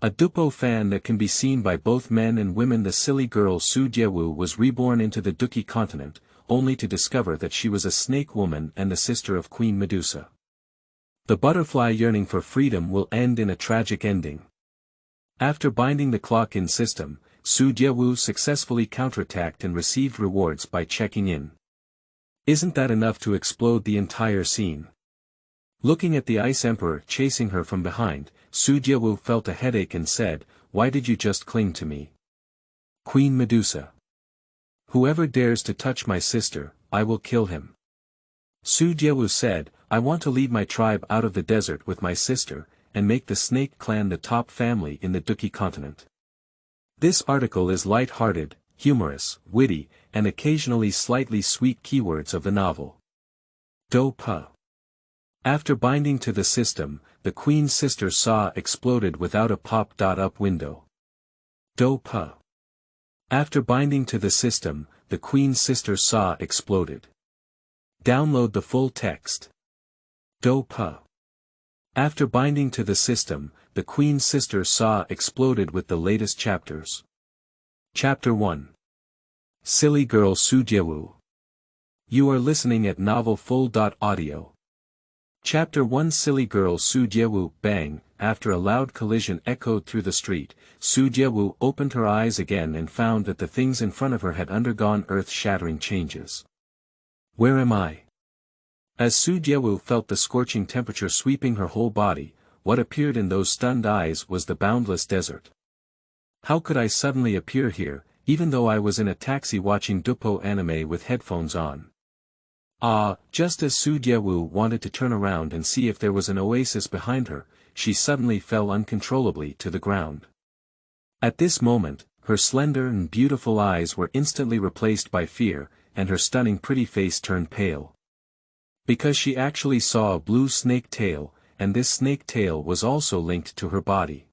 A doupo fan that can be seen by both men and women. The silly girl Su Diewu was reborn into the Douqi Continent, only to discover that she was a snake woman and the sister of Queen Medusa. The butterfly yearning for freedom will end in a tragic ending. After binding the clock-in system, Su Diewu successfully counterattacked and received rewards by checking in. Isn't that enough to explode the entire scene? Looking at the Ice Emperor chasing her from behind, Su Diewu felt a headache and said, "Why did you just cling to me? Queen Medusa. Whoever dares to touch my sister, I will kill him." Su Diewu said, "I want to lead my tribe out of the desert with my sister, and make the snake clan the top family in the Douqi Continent." This article is light-hearted, humorous, witty, and occasionally slightly sweet keywords of the novel. Doupo. After binding to the system, the Queen's sister saw exploded without a pop-up window. Doupo. After binding to the system, the Queen's sister saw exploded. Download the full text. Doupo. After binding to the system, the Queen's sister saw exploded with the latest chapters. Chapter 1. Silly Girl Su Diewu. You are listening at novelfull.audio. Chapter 1. Silly Girl Su Diewu. Bang! After a loud collision echoed through the street, Su Diewu opened her eyes again and found that the things in front of her had undergone earth-shattering changes. Where am I? As Su Diewu felt the scorching temperature sweeping her whole body, what appeared in those stunned eyes was the boundless desert. How could I suddenly appear here, even though I was in a taxi watching doupo anime with headphones on? Just as Su Diewu wanted to turn around and see if there was an oasis behind her, she suddenly fell uncontrollably to the ground. At this moment, her slender and beautiful eyes were instantly replaced by fear, and her stunning pretty face turned pale. Because she actually saw a blue snake tail, and this snake tail was also linked to her body.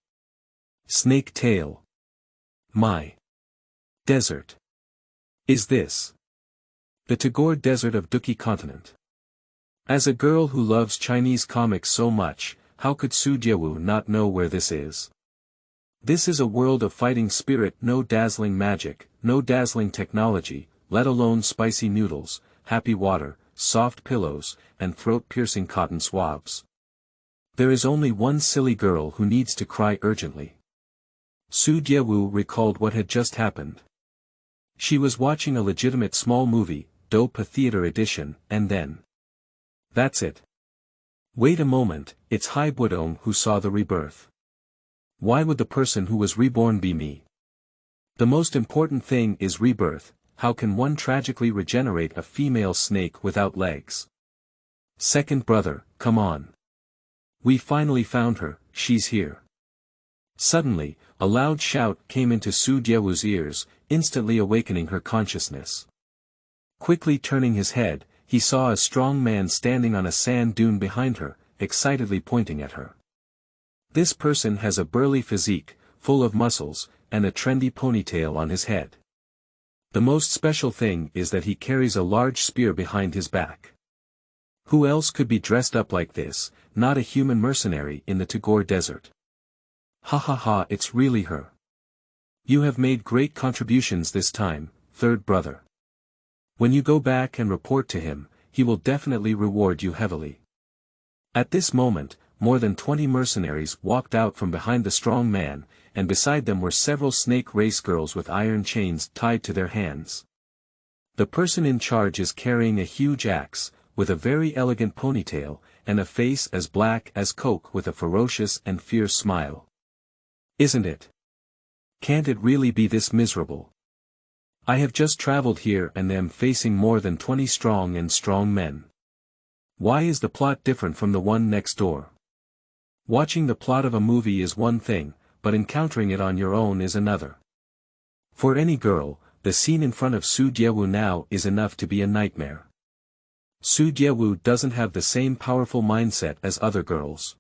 Snake tail. My desert. Is this the Tagore Desert of Douqi Continent? As a girl who loves Chinese comics so much, how could Su Diewu not know where this is? This is a world of fighting spirit, no dazzling magic, no dazzling technology, let alone spicy noodles, happy water, soft pillows, and throat-piercing cotton swabs. There is only one silly girl who needs to cry urgently. Su Diewu recalled what had just happened. She was watching a legitimate small movie, doupo Theater Edition, and then. That's it. Wait a moment, it's Haibudong who saw the rebirth. Why would the person who was reborn be me? The most important thing is rebirth. How can one tragically regenerate a female snake without legs? Second brother, come on. We finally found her, she's here. Suddenly, a loud shout came into Su Diewu's ears, instantly awakening her consciousness. Quickly turning his head, he saw a strong man standing on a sand dune behind her, excitedly pointing at her. This person has a burly physique, full of muscles, and a trendy ponytail on his head. The most special thing is that he carries a large spear behind his back. Who else could be dressed up like this, not a human mercenary in the Tagore Desert? Ha ha ha, it's really her. You have made great contributions this time, third brother. When you go back and report to him, he will definitely reward you heavily. At this moment, more than 20 mercenaries walked out from behind the strong man, and beside them were several snake race girls with iron chains tied to their hands. The person in charge is carrying a huge axe, with a very elegant ponytail, and a face as black as coke with a ferocious and fierce smile. Isn't it? Can't it really be this miserable? I have just traveled here and am facing more than 20 strong men. Why is the plot different from the one next door? Watching the plot of a movie is one thing, but encountering it on your own is another. For any girl, the scene in front of Su Diewu now is enough to be a nightmare. Su Diewu doesn't have the same powerful mindset as other girls.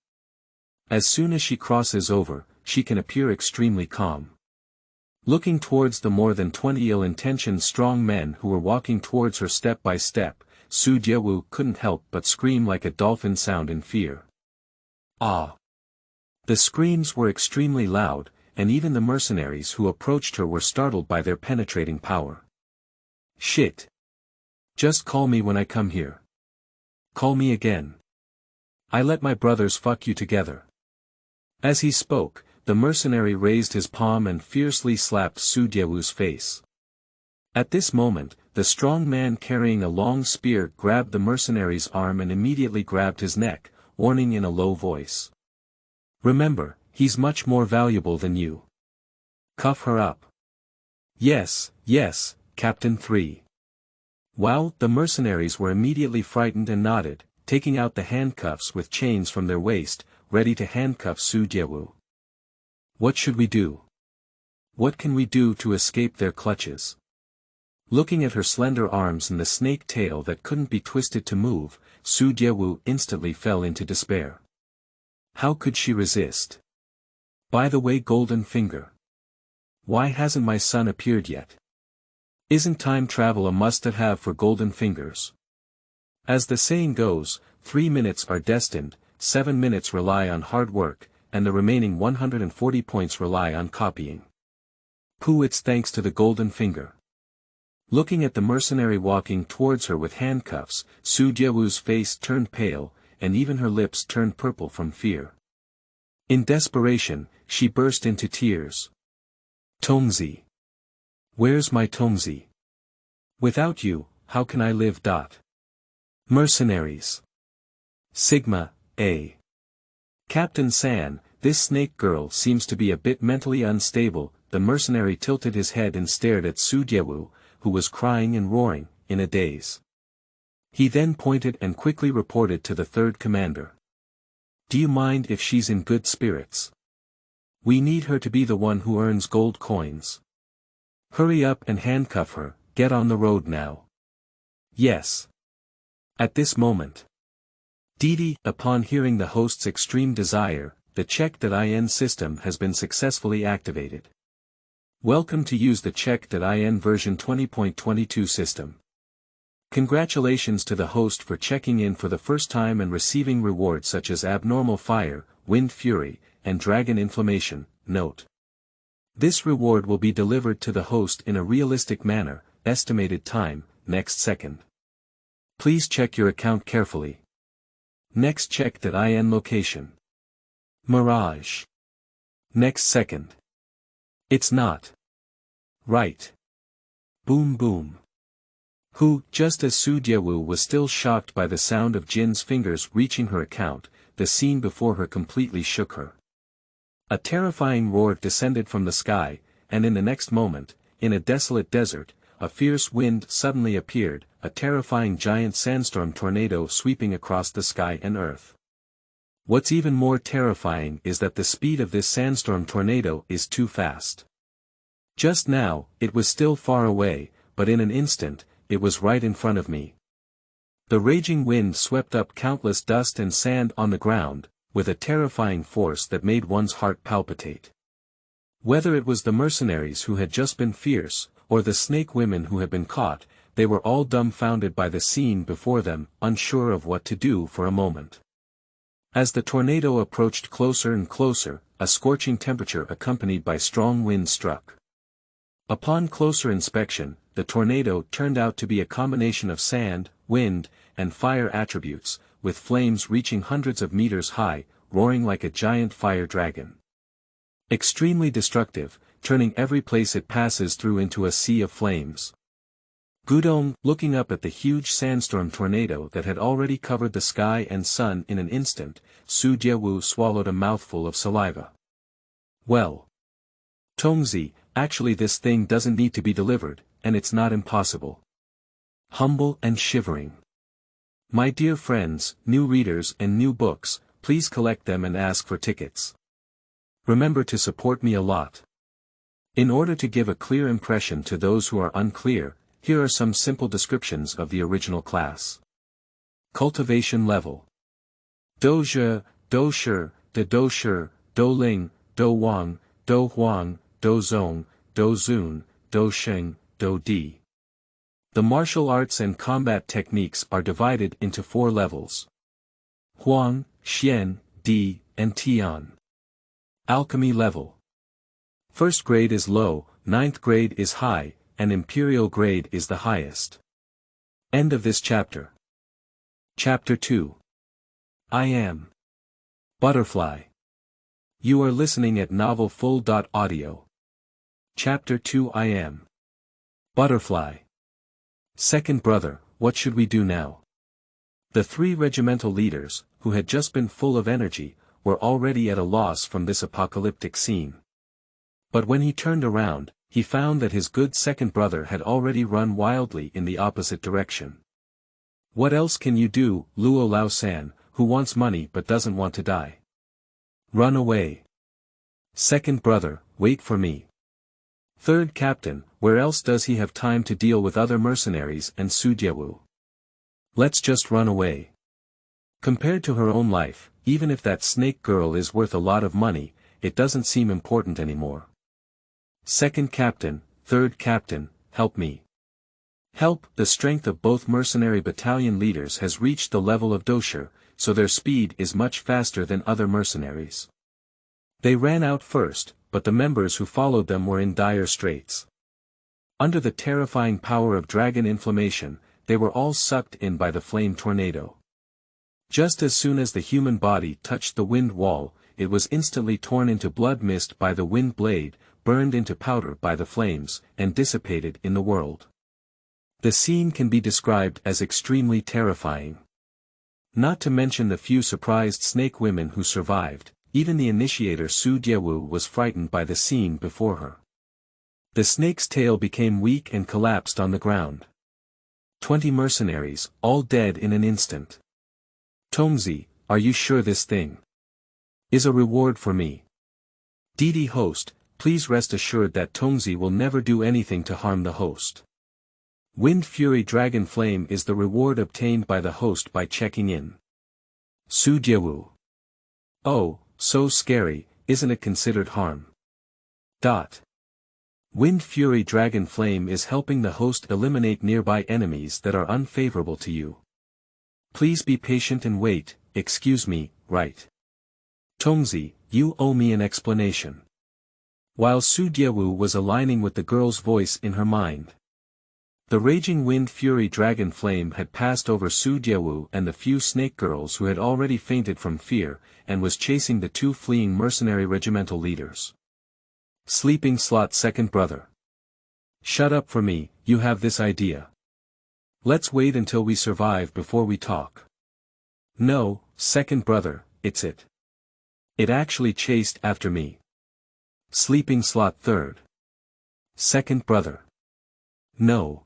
As soon as she crosses over, she can appear extremely calm. Looking towards the more than 20 ill-intentioned strong men who were walking towards her step by step, Su Diewu couldn't help but scream like a dolphin sound in fear. Ah! The screams were extremely loud, and even the mercenaries who approached her were startled by their penetrating power. Shit. Just call me when I come here. Call me again. I let my brothers fuck you together. As he spoke, the mercenary raised his palm and fiercely slapped Su Diewu's face. At this moment, the strong man carrying a long spear grabbed the mercenary's arm and immediately grabbed his neck, warning in a low voice. Remember, he's much more valuable than you. Cuff her up. Yes, yes, Captain 3. Wow, the mercenaries were immediately frightened and nodded, taking out the handcuffs with chains from their waist, ready to handcuff Su Diewu. What should we do? What can we do to escape their clutches? Looking at her slender arms and the snake tail that couldn't be twisted to move, Su Diewu instantly fell into despair. How could she resist? By the way, Golden Finger. Why hasn't my son appeared yet? Isn't time travel a must-have for Golden Fingers? As the saying goes, 3 minutes are destined, 7 minutes rely on hard work, and the remaining 140 points rely on copying. Pooh, it's thanks to the Golden Finger. Looking at the mercenary walking towards her with handcuffs, Su Diewu's face turned pale, and even her lips turned purple from fear. In desperation, she burst into tears. Tongzi. Where's my Tongzi? Without you, how can I live? Mercenaries. Sigma, A. Captain San, this snake girl seems to be a bit mentally unstable. The mercenary tilted his head and stared at Su Diewu, who was crying and roaring, in a daze. He then pointed and quickly reported to the third commander. Do you mind if she's in good spirits? We need her to be the one who earns gold coins. Hurry up and handcuff her, get on the road now. Yes. At this moment. Didi, upon hearing the host's extreme desire, the check.in system has been successfully activated. Welcome to use the check.in version 20.22 system. Congratulations to the host for checking in for the first time and receiving rewards such as abnormal fire, wind fury, and dragon inflammation. Note. This reward will be delivered to the host in a realistic manner, estimated time, next second. Please check your account carefully. Next check.in location. Mirage. Next second. It's not. Right. Boom boom. Who, just as Su Diewu was still shocked by the sound of Jin's fingers reaching her account, the scene before her completely shook her. A terrifying roar descended from the sky, and in the next moment, in a desolate desert, a fierce wind suddenly appeared, a terrifying giant sandstorm tornado sweeping across the sky and earth. What's even more terrifying is that the speed of this sandstorm tornado is too fast. Just now, it was still far away, but in an instant, it was right in front of me. The raging wind swept up countless dust and sand on the ground, with a terrifying force that made one's heart palpitate. Whether it was the mercenaries who had just been fierce, or the snake women who had been caught, they were all dumbfounded by the scene before them, unsure of what to do for a moment. As the tornado approached closer and closer, a scorching temperature accompanied by strong wind struck. Upon closer inspection, the tornado turned out to be a combination of sand, wind, and fire attributes, with flames reaching hundreds of meters high, roaring like a giant fire dragon. Extremely destructive, turning every place it passes through into a sea of flames. Gudong, looking up at the huge sandstorm tornado that had already covered the sky and sun in an instant, Su Diewu swallowed a mouthful of saliva. Well. Tongzi, actually this thing doesn't need to be delivered, and it's not impossible. Humble and shivering. My dear friends, new readers and new books, please collect them and ask for tickets. Remember to support me a lot. In order to give a clear impression to those who are unclear, here are some simple descriptions of the original class. Cultivation level. Douzhe, Doushi, Doushi, Douling, Douwang, Douhuang, Douzong, Douzun, Dousheng, Doudi. The martial arts and combat techniques are divided into 4 levels. Huang, Xian, Di, and Tian. Alchemy level. First grade is low, 9th grade is high, and Imperial grade is the highest. End of this chapter. Chapter 2. I am Butterfly. You are listening at novelfull.audio. Chapter 2. I am Butterfly. Second brother, what should we do now? The 3 regimental leaders, who had just been full of energy, were already at a loss from this apocalyptic scene. But when he turned around, he found that his good second brother had already run wildly in the opposite direction. What else can you do, Luo Lao-san, who wants money but doesn't want to die? Run away. Second brother, wait for me. Third captain, where else does he have time to deal with other mercenaries and Su Diewu? Let's just run away. Compared to her own life, even if that snake girl is worth a lot of money, it doesn't seem important anymore. Second captain, third captain, help me. Help! The strength of both mercenary battalion leaders has reached the level of douqi, so their speed is much faster than other mercenaries. They ran out first, but the members who followed them were in dire straits. Under the terrifying power of dragon inflammation, they were all sucked in by the flame tornado. Just as soon as the human body touched the wind wall, it was instantly torn into blood mist by the wind blade, burned into powder by the flames, and dissipated in the world. The scene can be described as extremely terrifying. Not to mention the few surprised snake women who survived, even the initiator Su Diewu was frightened by the scene before her. The snake's tail became weak and collapsed on the ground. 20 mercenaries, all dead in an instant. Tongzi, are you sure this thing is a reward for me? Didi host, please rest assured that Tongzi will never do anything to harm the host. Wind Fury Dragon Flame is the reward obtained by the host by checking in. Su Diewu. Oh, so scary, isn't it considered harm? Wind Fury Dragon Flame is helping the host eliminate nearby enemies that are unfavorable to you. Please be patient and wait, excuse me, right? Tongzi, you owe me an explanation. While Su Diewu was aligning with the girl's voice in her mind, the raging Wind Fury Dragon Flame had passed over Su Diewu and the few snake girls who had already fainted from fear, and was chasing the 2 fleeing mercenary regimental leaders. Sleeping slot second brother. Shut up for me, you have this idea. Let's wait until we survive before we talk. No, second brother, it's it. It actually chased after me. Sleeping slot third. Second brother. No.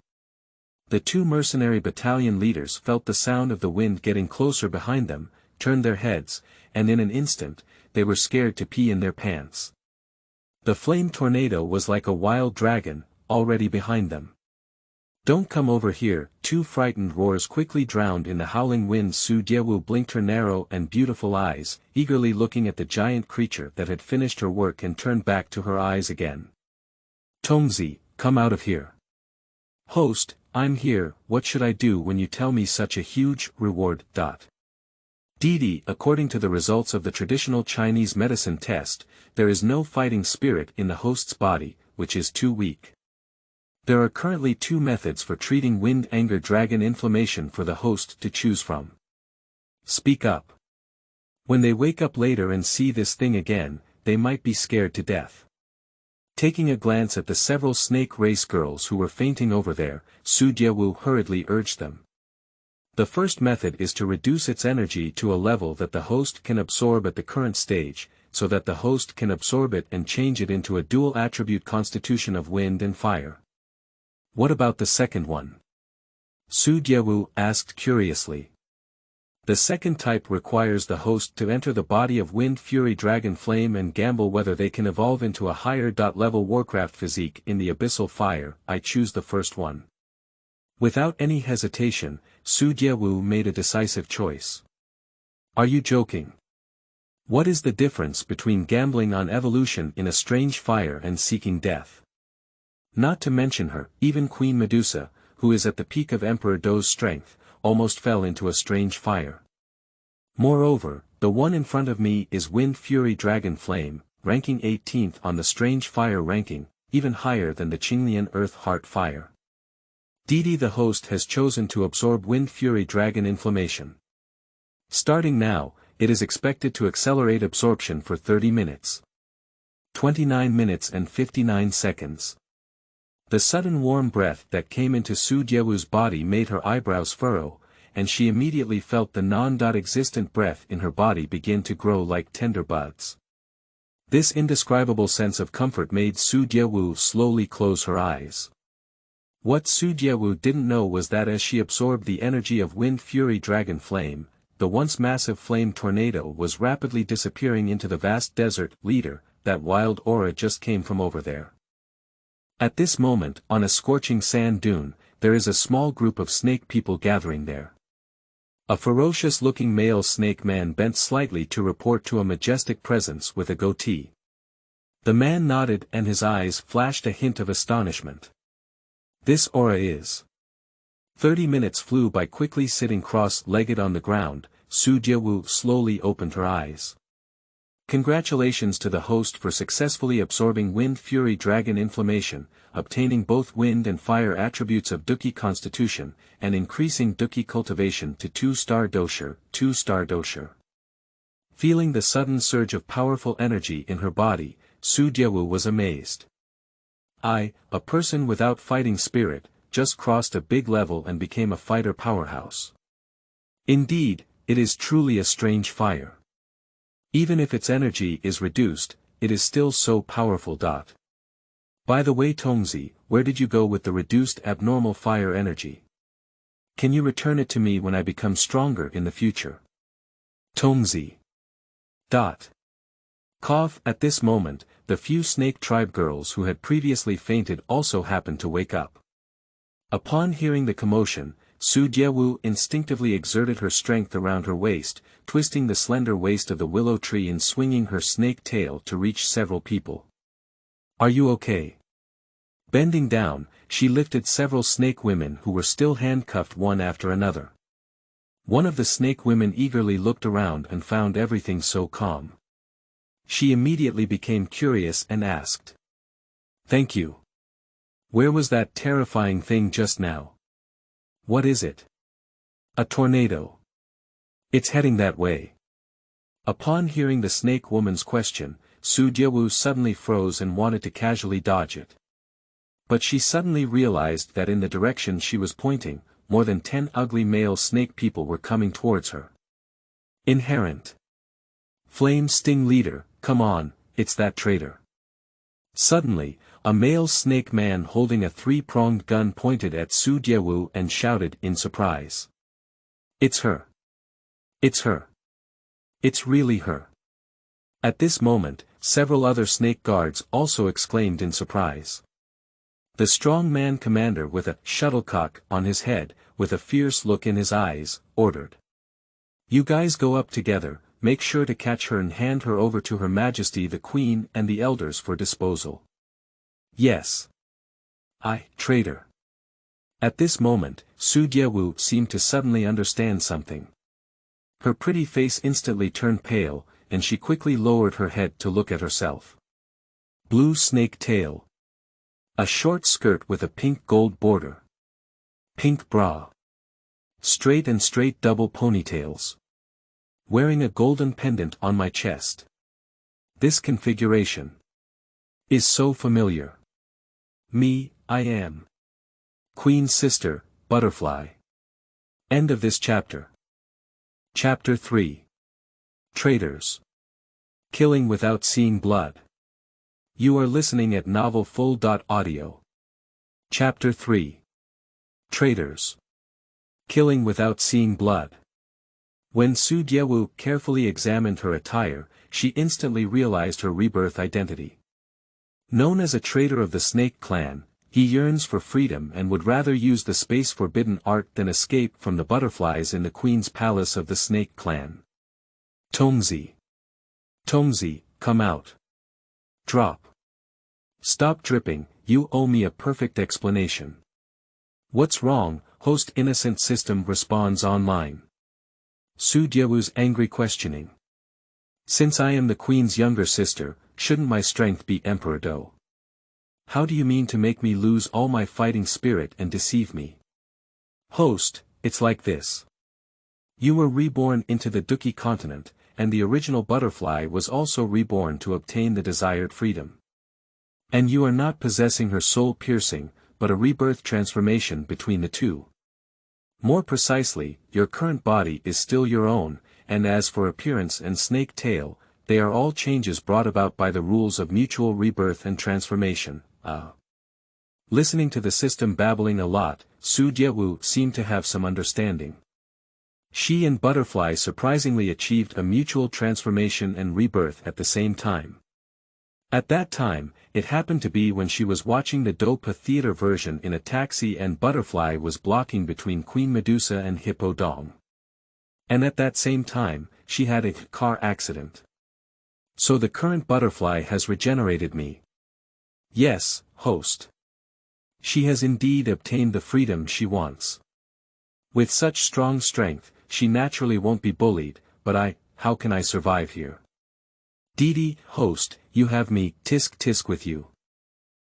The 2 mercenary battalion leaders felt the sound of the wind getting closer behind them, turned their heads, and in an instant, they were scared to pee in their pants. The flame tornado was like a wild dragon, already behind them. Don't come over here, 2 frightened roars quickly drowned in the howling wind. Su Diewu blinked her narrow and beautiful eyes, eagerly looking at the giant creature that had finished her work and turned back to her eyes again. Tongzi, come out of here. Host, I'm here, what should I do when you tell me such a huge reward? Didi, according to the results of the traditional Chinese medicine test, there is no fighting spirit in the host's body, which is too weak. There are currently 2 methods for treating wind anger dragon inflammation for the host to choose from. Speak up. When they wake up later and see this thing again, they might be scared to death. Taking a glance at the several snake race girls who were fainting over there, Su Diewu hurriedly urged them. The first method is to reduce its energy to a level that the host can absorb at the current stage, so that the host can absorb it and change it into a dual attribute constitution of wind and fire. What about the second one? Su Diewu asked curiously. The second type requires the host to enter the body of Wind Fury Dragon Flame and gamble whether they can evolve into a higher level Warcraft physique in the Abyssal Fire. I choose the first one. Without any hesitation, Su Diewu made a decisive choice. Are you joking? What is the difference between gambling on evolution in a strange fire and seeking death? Not to mention her, even Queen Medusa, who is at the peak of Emperor Do's strength, almost fell into a strange fire. Moreover, the one in front of me is Wind Fury Dragon Flame, ranking 18th on the Strange Fire ranking, even higher than the Qinglian Earth Heart Fire. Didi the host has chosen to absorb Wind Fury Dragon Inflammation. Starting now, it is expected to accelerate absorption for 30 minutes. 29 minutes and 59 seconds. The sudden warm breath that came into Su Diewu's body made her eyebrows furrow, and she immediately felt the non-existent breath in her body begin to grow like tender buds. This indescribable sense of comfort made Su Diewu slowly close her eyes. What Su Diewu didn't know was that as she absorbed the energy of Wind Fury Dragon Flame, the once massive flame tornado was rapidly disappearing into the vast desert. Leader, that wild aura just came from over there. At this moment, on a scorching sand dune, there is a small group of snake people gathering there. A ferocious-looking male snake man bent slightly to report to a majestic presence with a goatee. The man nodded and his eyes flashed a hint of astonishment. This aura is. 30 minutes flew by quickly. Sitting cross-legged on the ground, Su Diewu slowly opened her eyes. Congratulations to the host for successfully absorbing Wind Fury Dragon Inflammation, obtaining both wind and fire attributes of Douqi Constitution, and increasing Douqi cultivation to 2-star dosher, 2-star dosher. Feeling the sudden surge of powerful energy in her body, Su Diewu was amazed. I, a person without fighting spirit, just crossed a big level and became a fighter powerhouse. Indeed, it is truly a strange fire. Even if its energy is reduced, it is still so powerful. By the way, Tongzi, where did you go with the reduced abnormal fire energy? Can you return it to me when I become stronger in the future? Tongzi. Cough. At this moment, the few snake tribe girls who had previously fainted also happened to wake up. Upon hearing the commotion, Su Diewu instinctively exerted her strength around her waist, twisting the slender waist of the willow tree and swinging her snake tail to reach several people. Are you okay? Bending down, she lifted several snake women who were still handcuffed one after another. One of the snake women eagerly looked around and found everything so calm. She immediately became curious and asked. Thank you. Where was that terrifying thing just now? What is it? A tornado. It's heading that way. Upon hearing the snake woman's question, Su Diewu suddenly froze and wanted to casually dodge it. But she suddenly realized that in the direction she was pointing, more than 10 ugly male snake people were coming towards her. Inherent. Flame Sting Leader, come on, it's that traitor. Suddenly, a male snake man holding a 3-pronged gun pointed at Su Diewu and shouted in surprise. It's her. It's her. It's really her. At this moment, several other snake guards also exclaimed in surprise. The strong man commander with a shuttlecock on his head, with a fierce look in his eyes, ordered. You guys go up together, make sure to catch her and hand her over to Her Majesty the Queen and the elders for disposal. Yes. Traitor. At this moment, Su Diewu seemed to suddenly understand something. Her pretty face instantly turned pale, and she quickly lowered her head to look at herself. Blue snake tail. A short skirt with a pink gold border. Pink bra. Straight double ponytails. Wearing a golden pendant on my chest. This configuration is so familiar. Me, I am Queen's sister, Butterfly. End of this chapter. Chapter 3. Traitors. Killing without seeing blood. You are listening at novelfull.audio. Chapter 3. Traitors. Killing without seeing blood. When Su Diewu carefully examined her attire, she instantly realized her rebirth identity. Known as a traitor of the Snake Clan, he yearns for freedom and would rather use the space-forbidden art than escape from the butterflies in the Queen's Palace of the Snake Clan. Tongzi. Tongzi, come out. Drop. Stop dripping, you owe me a perfect explanation. What's wrong? Host Innocent System responds online. Su Diewu's angry questioning. Since I am the Queen's younger sister, shouldn't my strength be Emperor Do? How do you mean to make me lose all my fighting spirit and deceive me? Host, it's like this. You were reborn into the Douqi Continent, and the original butterfly was also reborn to obtain the desired freedom. And you are not possessing her soul-piercing, but a rebirth transformation between the two. More precisely, your current body is still your own, and as for appearance and snake tail, they are all changes brought about by the rules of mutual rebirth and transformation. Listening to the system babbling a lot, Su Diewu seemed to have some understanding. She and Butterfly surprisingly achieved a mutual transformation and rebirth at the same time. At that time, it happened to be when she was watching the doupo theater version in a taxi and Butterfly was blocking between Queen Medusa and Officialdom. And at that same time, she had a car accident. So the current Butterfly has regenerated me. Yes, host. She has indeed obtained the freedom she wants. With such strong strength, she naturally won't be bullied, but how can I survive here? Didi, host, you have me, tisk with you.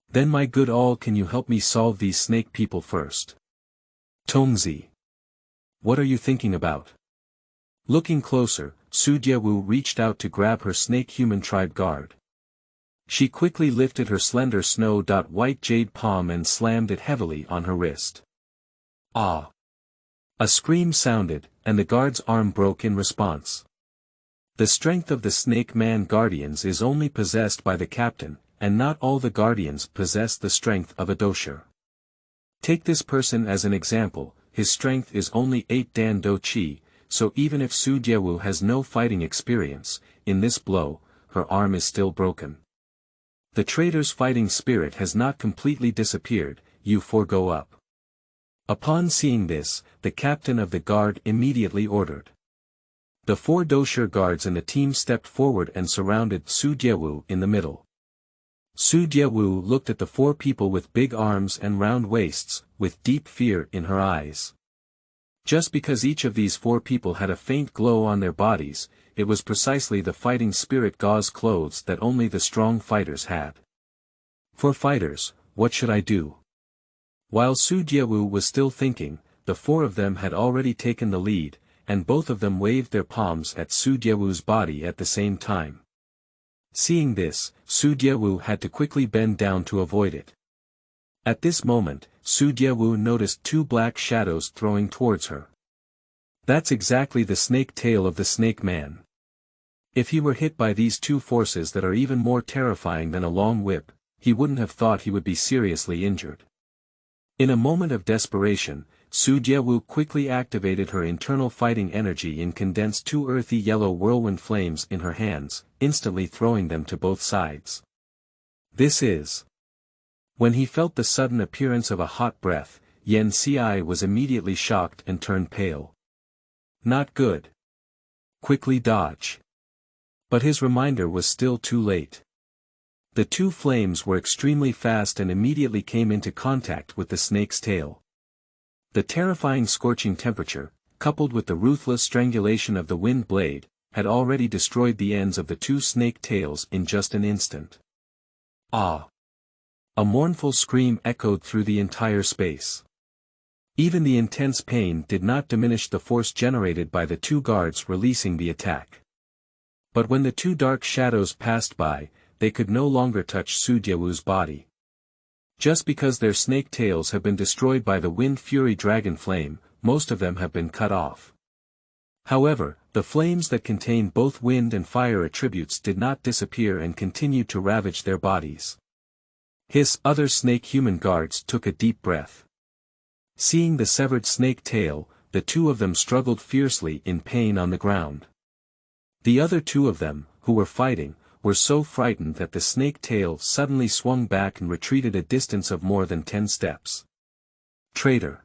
Then my good all, can you help me solve these snake people first? Tongzi. What are you thinking about? Looking closer, Su Diewu reached out to grab her snake-human tribe guard. She quickly lifted her slender snow-white jade palm and slammed it heavily on her wrist. Ah! A scream sounded, and the guard's arm broke in response. The strength of the Snake Man Guardians is only possessed by the captain, and not all the Guardians possess the strength of a dosher. Take this person as an example, his strength is only 8 Dan Do Chi, so even if Su Diewu has no fighting experience, in this blow, her arm is still broken. The Traitors' fighting spirit has not completely disappeared, you forgo up. Upon seeing this, the captain of the guard immediately ordered. The 4 dosher guards in the team stepped forward and surrounded Su Diewu in the middle. Su Diewu looked at the 4 people with big arms and round waists, with deep fear in her eyes. Just because each of these 4 people had a faint glow on their bodies, it was precisely the fighting spirit gauze clothes that only the strong fighters had. For fighters, what should I do? While Su Diewu was still thinking, the 4 of them had already taken the lead, and both of them waved their palms at Su Diewu's body at the same time. Seeing this, Su Diewu had to quickly bend down to avoid it. At this moment, Su Diewu noticed 2 black shadows throwing towards her. That's exactly the snake tail of the Snake Man. If he were hit by these 2 forces that are even more terrifying than a long whip, he wouldn't have thought he would be seriously injured. In a moment of desperation, Su Diewu quickly activated her internal fighting energy and condensed 2 earthy yellow whirlwind flames in her hands, instantly throwing them to both sides. This is. When he felt the sudden appearance of a hot breath, Yearning was immediately shocked and turned pale. Not good. Quickly dodge. But his reminder was still too late. The 2 flames were extremely fast and immediately came into contact with the snake's tail. The terrifying scorching temperature, coupled with the ruthless strangulation of the wind blade, had already destroyed the ends of the 2 snake tails in just an instant. Ah! A mournful scream echoed through the entire space. Even the intense pain did not diminish the force generated by the 2 guards releasing the attack. But when the 2 dark shadows passed by, they could no longer touch Su Diewu's body. Just because their snake tails have been destroyed by the Wind Fury Dragon Flame, most of them have been cut off. However, the flames that contain both wind and fire attributes did not disappear and continued to ravage their bodies. His other snake-human guards took a deep breath. Seeing the severed snake tail, the 2 of them struggled fiercely in pain on the ground. The other 2 of them, who were fighting, were so frightened that the snake tail suddenly swung back and retreated a distance of more than 10 steps. Traitor!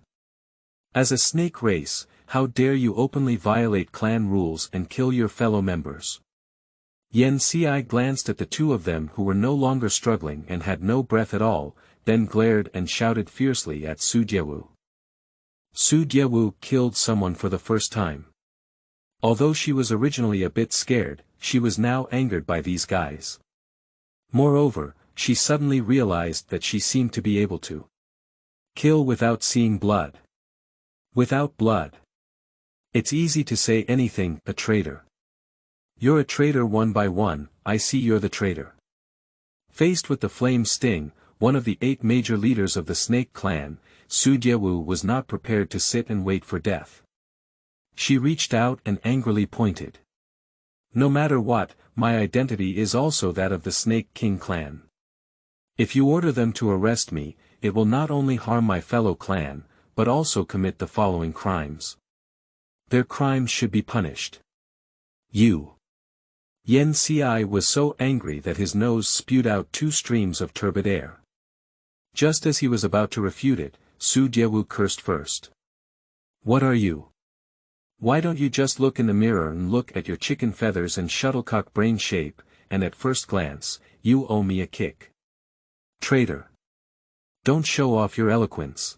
As a snake race, how dare you openly violate clan rules and kill your fellow members? Yearning glanced at the 2 of them who were no longer struggling and had no breath at all, then glared and shouted fiercely at Su Diewu. Su Diewu killed someone for the first time. Although she was originally a bit scared, she was now angered by these guys. Moreover, she suddenly realized that she seemed to be able to kill without seeing blood. Without blood. It's easy to say anything, a traitor. You're a traitor one by one, I see you're the traitor. Faced with the flame sting, one of the 8 major leaders of the snake clan, Su Diewu was not prepared to sit and wait for death. She reached out and angrily pointed. No matter what, my identity is also that of the Snake King clan. If you order them to arrest me, it will not only harm my fellow clan, but also commit the following crimes. Their crimes should be punished. You. Yen Ci was so angry that his nose spewed out 2 streams of turbid air. Just as he was about to refute it, Su Diewu cursed first. What are you? Why don't you just look in the mirror and look at your chicken feathers and shuttlecock brain shape, and at first glance, you owe me a kick. Traitor. Don't show off your eloquence.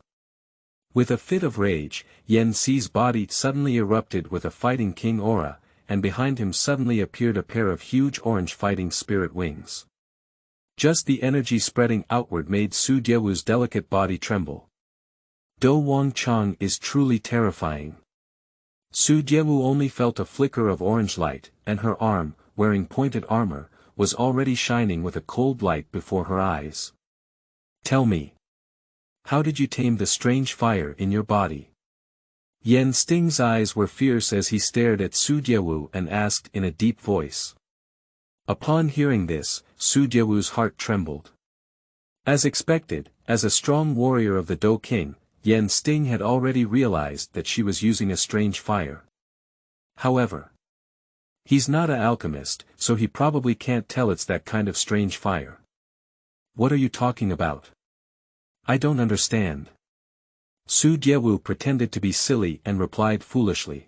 With a fit of rage, Yen Ci's body suddenly erupted with a fighting king aura, and behind him suddenly appeared a pair of huge orange fighting spirit wings. Just the energy spreading outward made Su Diewu's delicate body tremble. Do Wang Chang is truly terrifying. Su Diewu only felt a flicker of orange light, and her arm, wearing pointed armor, was already shining with a cold light before her eyes. Tell me. How did you tame the strange fire in your body? Yen Sting's eyes were fierce as he stared at Su Diewu and asked in a deep voice. Upon hearing this, Su Diewu's heart trembled. As expected, as a strong warrior of the Do King, Yen Sting had already realized that she was using a strange fire. However, he's not an alchemist, so he probably can't tell it's that kind of strange fire. What are you talking about? I don't understand. Su Diewu pretended to be silly and replied foolishly.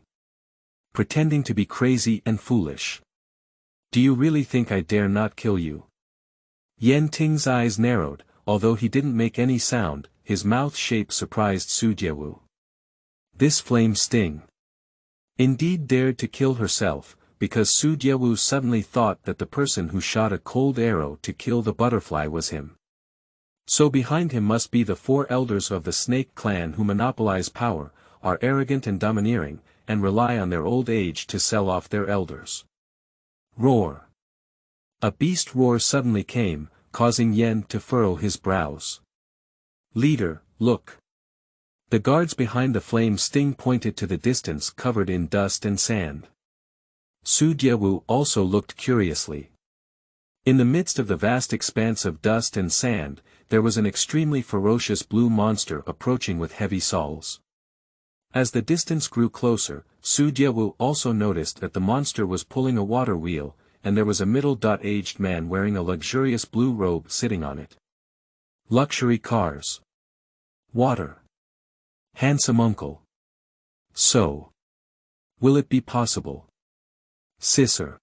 Pretending to be crazy and foolish. Do you really think I dare not kill you? Yen Ting's eyes narrowed, although he didn't make any sound. His mouth shape surprised Su Diewu. This flame sting. Indeed dared to kill herself, because Su Diewu suddenly thought that the person who shot a cold arrow to kill the butterfly was him. So behind him must be the 4 elders of the snake clan who monopolize power, are arrogant and domineering, and rely on their old age to sell off their elders. Roar. A beast roar suddenly came, causing Yen to furrow his brows. Leader, look. The guards behind the flame sting pointed to the distance covered in dust and sand. Su Diewu also looked curiously. In the midst of the vast expanse of dust and sand, there was an extremely ferocious blue monster approaching with heavy saws. As the distance grew closer, Su Diewu also noticed that the monster was pulling a water wheel, and there was a middle-aged man wearing a luxurious blue robe sitting on it. Luxury cars. Water. Handsome uncle. So. Will it be possible? Sister.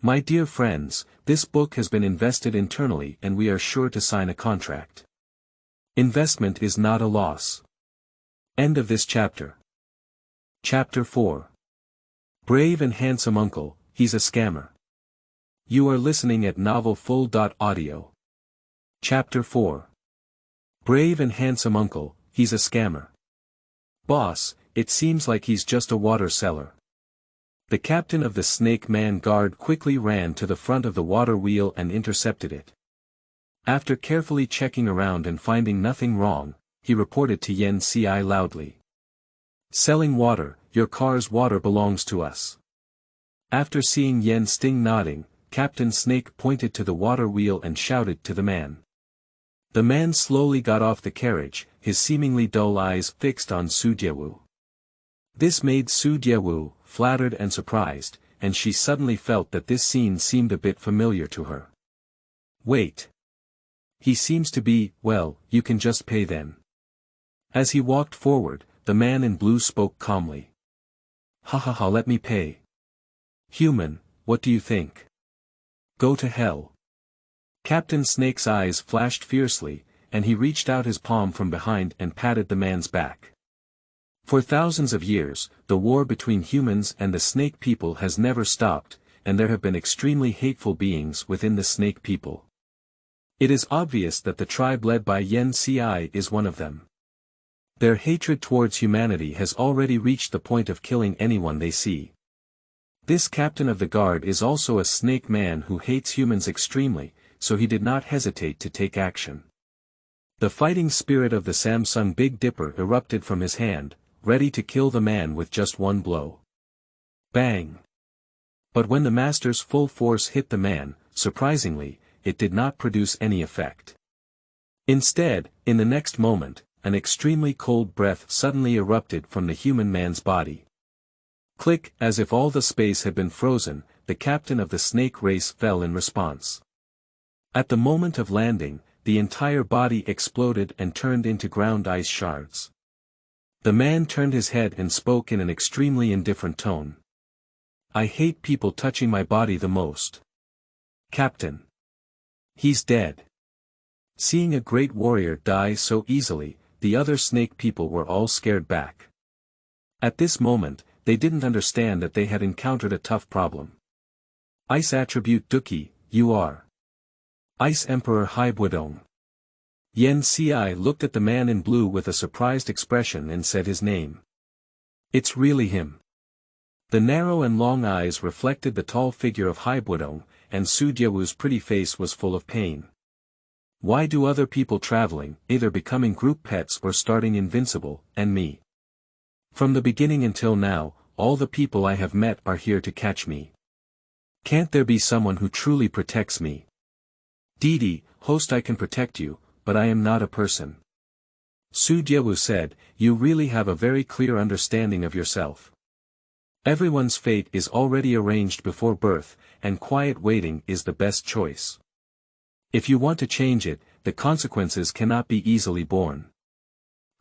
My dear friends, this book has been invested internally and we are sure to sign a contract. Investment is not a loss. End of this chapter. Chapter 4. Brave and handsome uncle, he's a scammer. You are listening at novelfull.audio. Chapter 4. Brave and handsome uncle, he's a scammer. Boss, it seems like he's just a water seller. The captain of the Snake Man Guard quickly ran to the front of the water wheel and intercepted it. After carefully checking around and finding nothing wrong, he reported to Yen Ci loudly. Selling water, your car's water belongs to us. After seeing Yen Sting nodding, Captain Snake pointed to the water wheel and shouted to the man. The man slowly got off the carriage, his seemingly dull eyes fixed on Su Diewu. This made Su Diewu flattered and surprised, and she suddenly felt that this scene seemed a bit familiar to her. Wait. He seems to be, well, you can just pay then. As he walked forward, the man in blue spoke calmly. Ha ha ha, let me pay. Human, what do you think? Go to hell. Captain Snake's eyes flashed fiercely, and he reached out his palm from behind and patted the man's back. For thousands of years, the war between humans and the snake people has never stopped, and there have been extremely hateful beings within the snake people. It is obvious that the tribe led by Yen-ci is one of them. Their hatred towards humanity has already reached the point of killing anyone they see. This captain of the guard is also a snake man who hates humans extremely, so he did not hesitate to take action. The fighting spirit of the Samsung Big Dipper erupted from his hand, ready to kill the man with just one blow. Bang! But when the master's full force hit the man, surprisingly, it did not produce any effect. Instead, in the next moment, an extremely cold breath suddenly erupted from the human man's body. Click, as if all the space had been frozen, the captain of the snake race fell in response. At the moment of landing, the entire body exploded and turned into ground ice shards. The man turned his head and spoke in an extremely indifferent tone. I hate people touching my body the most. Captain. He's dead. Seeing a great warrior die so easily, the other snake people were all scared back. At this moment, they didn't understand that they had encountered a tough problem. Ice attribute Douqi, you are. Ice Emperor Haibudong. Yen-ci looked at the man in blue with a surprised expression and said his name. It's really him. The narrow and long eyes reflected the tall figure of Haibudong, and Su Diewu's pretty face was full of pain. Why do other people traveling, either becoming group pets or starting invincible, and me? From the beginning until now, all the people I have met are here to catch me. Can't there be someone who truly protects me? Didi, host, I can protect you, but I am not a person. Su Diewu said, you really have a very clear understanding of yourself. Everyone's fate is already arranged before birth, and quiet waiting is the best choice. If you want to change it, the consequences cannot be easily borne.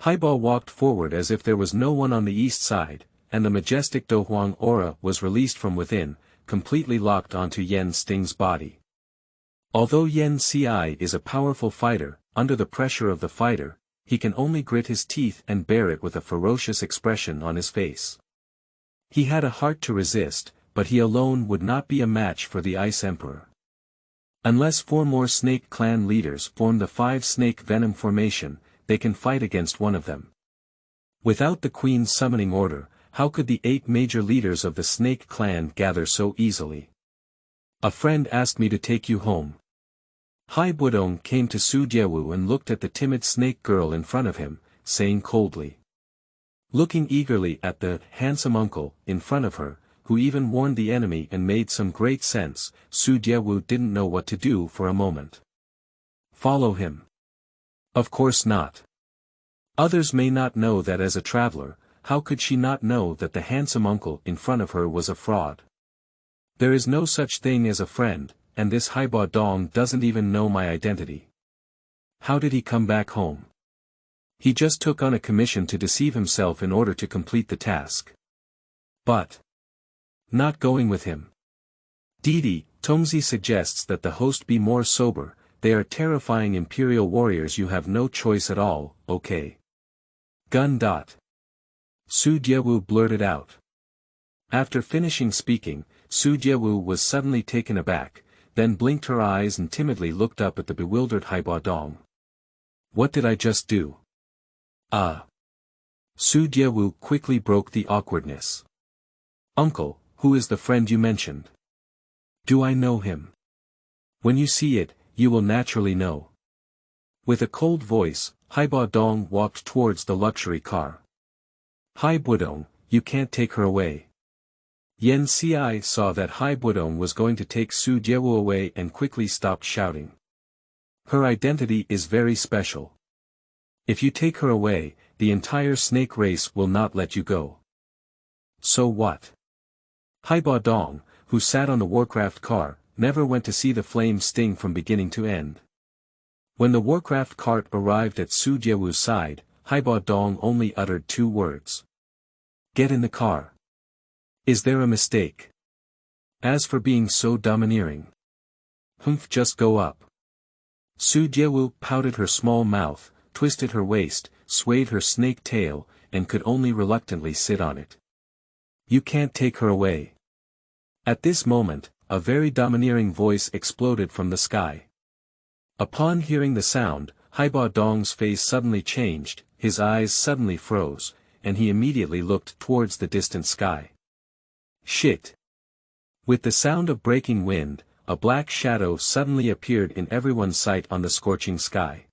Haiba walked forward as if there was no one on the east side, and the majestic Dohuang aura was released from within, completely locked onto Yen Sting's body. Although Yen-ci is a powerful fighter, under the pressure of the fighter, he can only grit his teeth and bear it with a ferocious expression on his face. He had a heart to resist, but he alone would not be a match for the Ice Emperor. Unless 4 more snake clan leaders form the 5 snake venom formation, they can fight against one of them. Without the Queen's summoning order, how could the 8 major leaders of the snake clan gather so easily? A friend asked me to take you home. Haibudong came to Su Diewu and looked at the timid snake girl in front of him, saying coldly. Looking eagerly at the handsome uncle in front of her, who even warned the enemy and made some great sense, Su Diewu didn't know what to do for a moment. Follow him. Of course not. Others may not know that as a traveler, how could she not know that the handsome uncle in front of her was a fraud? There is no such thing as a friend, and this Haiba Dong doesn't even know my identity. How did he come back home? He just took on a commission to deceive himself in order to complete the task. But not going with him. Didi, Tongzi suggests that the host be more sober. They are terrifying imperial warriors, you have no choice at all, okay? Gun. Su Diewu blurted out. After finishing speaking, Su Diewu was suddenly taken aback, then blinked her eyes and timidly looked up at the bewildered Haiba Dong. What did I just do? Su Diewu quickly broke the awkwardness. Uncle, who is the friend you mentioned? Do I know him? When you see it, you will naturally know. With a cold voice, Haiba Dong walked towards the luxury car. Haibudong, you can't take her away. Yen-ci saw that Haibudong was going to take Su Diewu away and quickly stopped shouting. Her identity is very special. If you take her away, the entire snake race will not let you go. So what? Haiba Dong, who sat on the Warcraft car, never went to see the flame sting from beginning to end. When the Warcraft cart arrived at Su Diewu's side, Haiba Dong only uttered 2 words. Get in the car. Is there a mistake? As for being so domineering. Just go up. Su Diewu pouted her small mouth, twisted her waist, swayed her snake tail, and could only reluctantly sit on it. You can't take her away. At this moment, a very domineering voice exploded from the sky. Upon hearing the sound, Haiba Dong's face suddenly changed, his eyes suddenly froze, and he immediately looked towards the distant sky. Shit! With the sound of breaking wind, a black shadow suddenly appeared in everyone's sight on the scorching sky.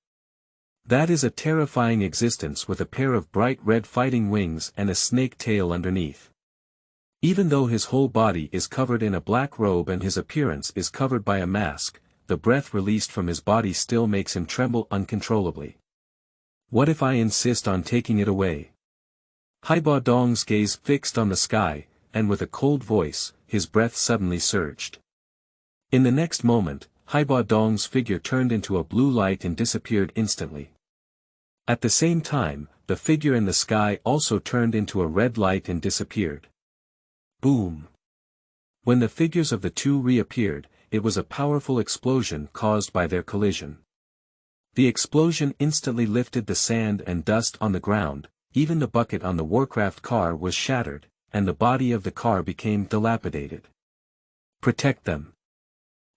That is a terrifying existence with a pair of bright red fighting wings and a snake tail underneath. Even though his whole body is covered in a black robe and his appearance is covered by a mask, the breath released from his body still makes him tremble uncontrollably. What if I insist on taking it away? Haiba Dong's gaze fixed on the sky, and with a cold voice, his breath suddenly surged. In the next moment, Haiba Dong's figure turned into a blue light and disappeared instantly. At the same time, the figure in the sky also turned into a red light and disappeared. Boom! When the figures of the two reappeared, it was a powerful explosion caused by their collision. The explosion instantly lifted the sand and dust on the ground, even the bucket on the Warcraft car was shattered, and the body of the car became dilapidated. Protect them.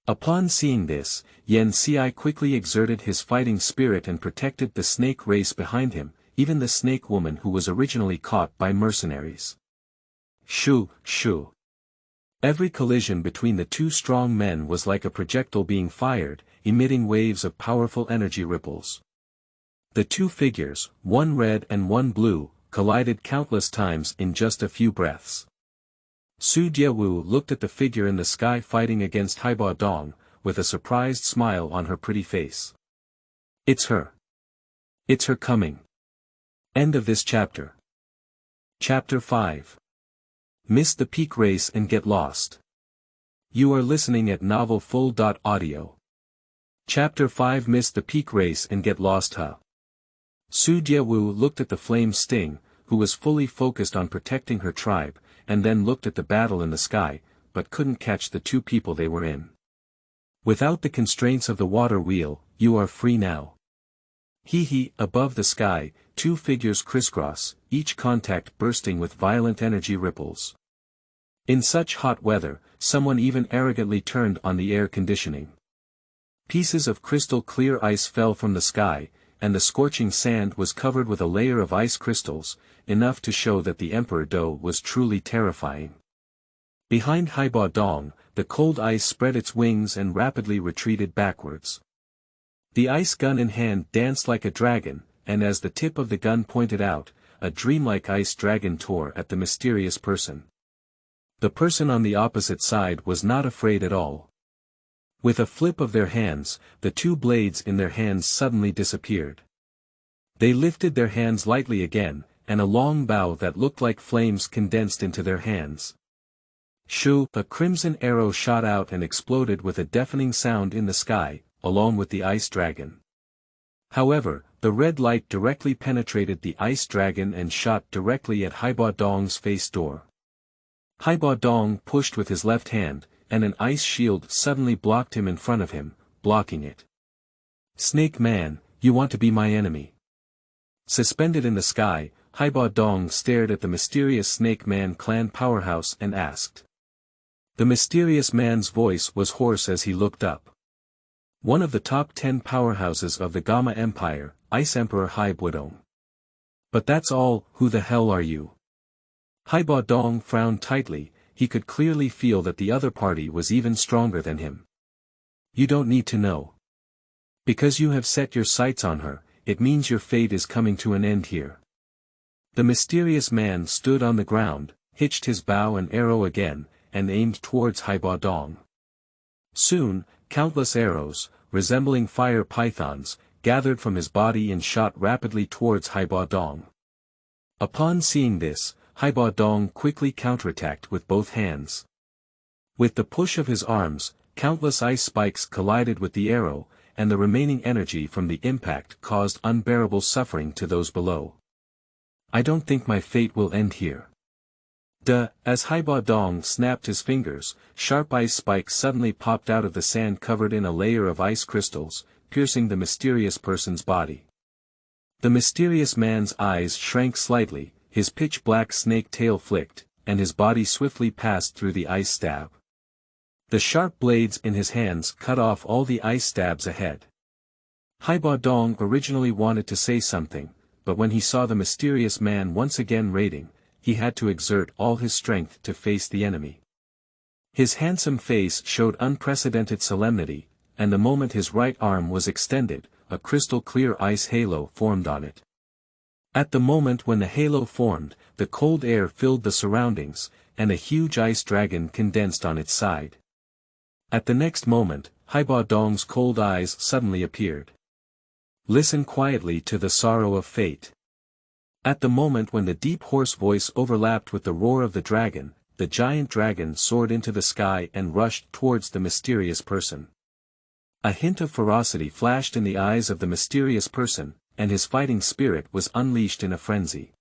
Upon seeing this, Yan Ci quickly exerted his fighting spirit and protected the snake race behind him, even the snake woman who was originally caught by mercenaries. Shoo, shoo. Every collision between the two strong men was like a projectile being fired, emitting waves of powerful energy ripples. The two figures, one red and one blue, collided countless times in just a few breaths. Su Diewu looked at the figure in the sky fighting against Haiba Dong, with a surprised smile on her pretty face. It's her. It's her coming. End of this chapter. Chapter 5. Miss the peak race and get lost. You are listening at novelfull.audio. Chapter 5. Miss the peak race and get lost. Su Diewu looked at the flame sting, who was fully focused on protecting her tribe, and then looked at the battle in the sky, but couldn't catch the two people they were in. Without the constraints of the water wheel, you are free now. Above the sky, two figures crisscross, each contact bursting with violent energy ripples. In such hot weather, someone even arrogantly turned on the air conditioning. Pieces of crystal clear ice fell from the sky, and the scorching sand was covered with a layer of ice crystals, enough to show that the Emperor Do was truly terrifying. Behind Haiba Dong, the cold ice spread its wings and rapidly retreated backwards. The ice gun in hand danced like a dragon, and as the tip of the gun pointed out, a dreamlike ice dragon tore at the mysterious person. The person on the opposite side was not afraid at all. With a flip of their hands, the two blades in their hands suddenly disappeared. They lifted their hands lightly again, and a long bow that looked like flames condensed into their hands. Shoo! A crimson arrow shot out and exploded with a deafening sound in the sky, along with the ice dragon. However, the red light directly penetrated the ice dragon and shot directly at Haiba Dong's face door. Haiba Dong pushed with his left hand, and an ice shield suddenly blocked him in front of him, blocking it. Snake man, you want to be my enemy? Suspended in the sky, Haiba Dong stared at the mysterious Snake Man clan powerhouse and asked. The mysterious man's voice was hoarse as he looked up. One of the top 10 powerhouses of the Gamma Empire, Ice Emperor Haibudong. But that's all. Who the hell are you? Haiba Dong frowned tightly. He could clearly feel that the other party was even stronger than him. You don't need to know. Because you have set your sights on her, it means your fate is coming to an end here. The mysterious man stood on the ground, hitched his bow and arrow again, and aimed towards Haiba Dong. Soon, countless arrows, resembling fire pythons, gathered from his body and shot rapidly towards Haiba Dong. Upon seeing this, Haiba Dong quickly counterattacked with both hands. With the push of his arms, countless ice spikes collided with the arrow, and the remaining energy from the impact caused unbearable suffering to those below. I don't think my fate will end here. As Haiba Dong snapped his fingers, sharp ice spikes suddenly popped out of the sand covered in a layer of ice crystals, piercing the mysterious person's body. The mysterious man's eyes shrank slightly, his pitch-black snake tail flicked, and his body swiftly passed through the ice stab. The sharp blades in his hands cut off all the ice stabs ahead. Haiba Dong originally wanted to say something, but when he saw the mysterious man once again raiding, he had to exert all his strength to face the enemy. His handsome face showed unprecedented solemnity, and the moment his right arm was extended, a crystal-clear ice halo formed on it. At the moment when the halo formed, the cold air filled the surroundings, and a huge ice dragon condensed on its side. At the next moment, Haiba Dong's cold eyes suddenly appeared. Listen quietly to the sorrow of fate. At the moment when the deep hoarse voice overlapped with the roar of the dragon, the giant dragon soared into the sky and rushed towards the mysterious person. A hint of ferocity flashed in the eyes of the mysterious person, and his fighting spirit was unleashed in a frenzy.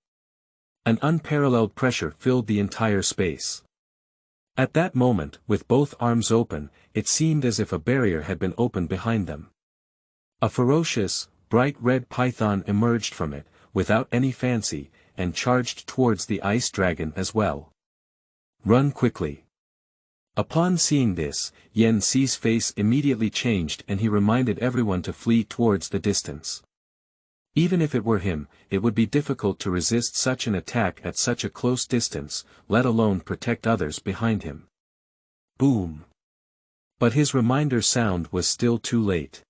An unparalleled pressure filled the entire space. At that moment, with both arms open, it seemed as if a barrier had been opened behind them. A ferocious, bright red python emerged from it, without any fancy, and charged towards the ice dragon as well. Run quickly. Upon seeing this, Yan Xi's face immediately changed and he reminded everyone to flee towards the distance. Even if it were him, it would be difficult to resist such an attack at such a close distance, let alone protect others behind him. Boom! But his reminder sound was still too late.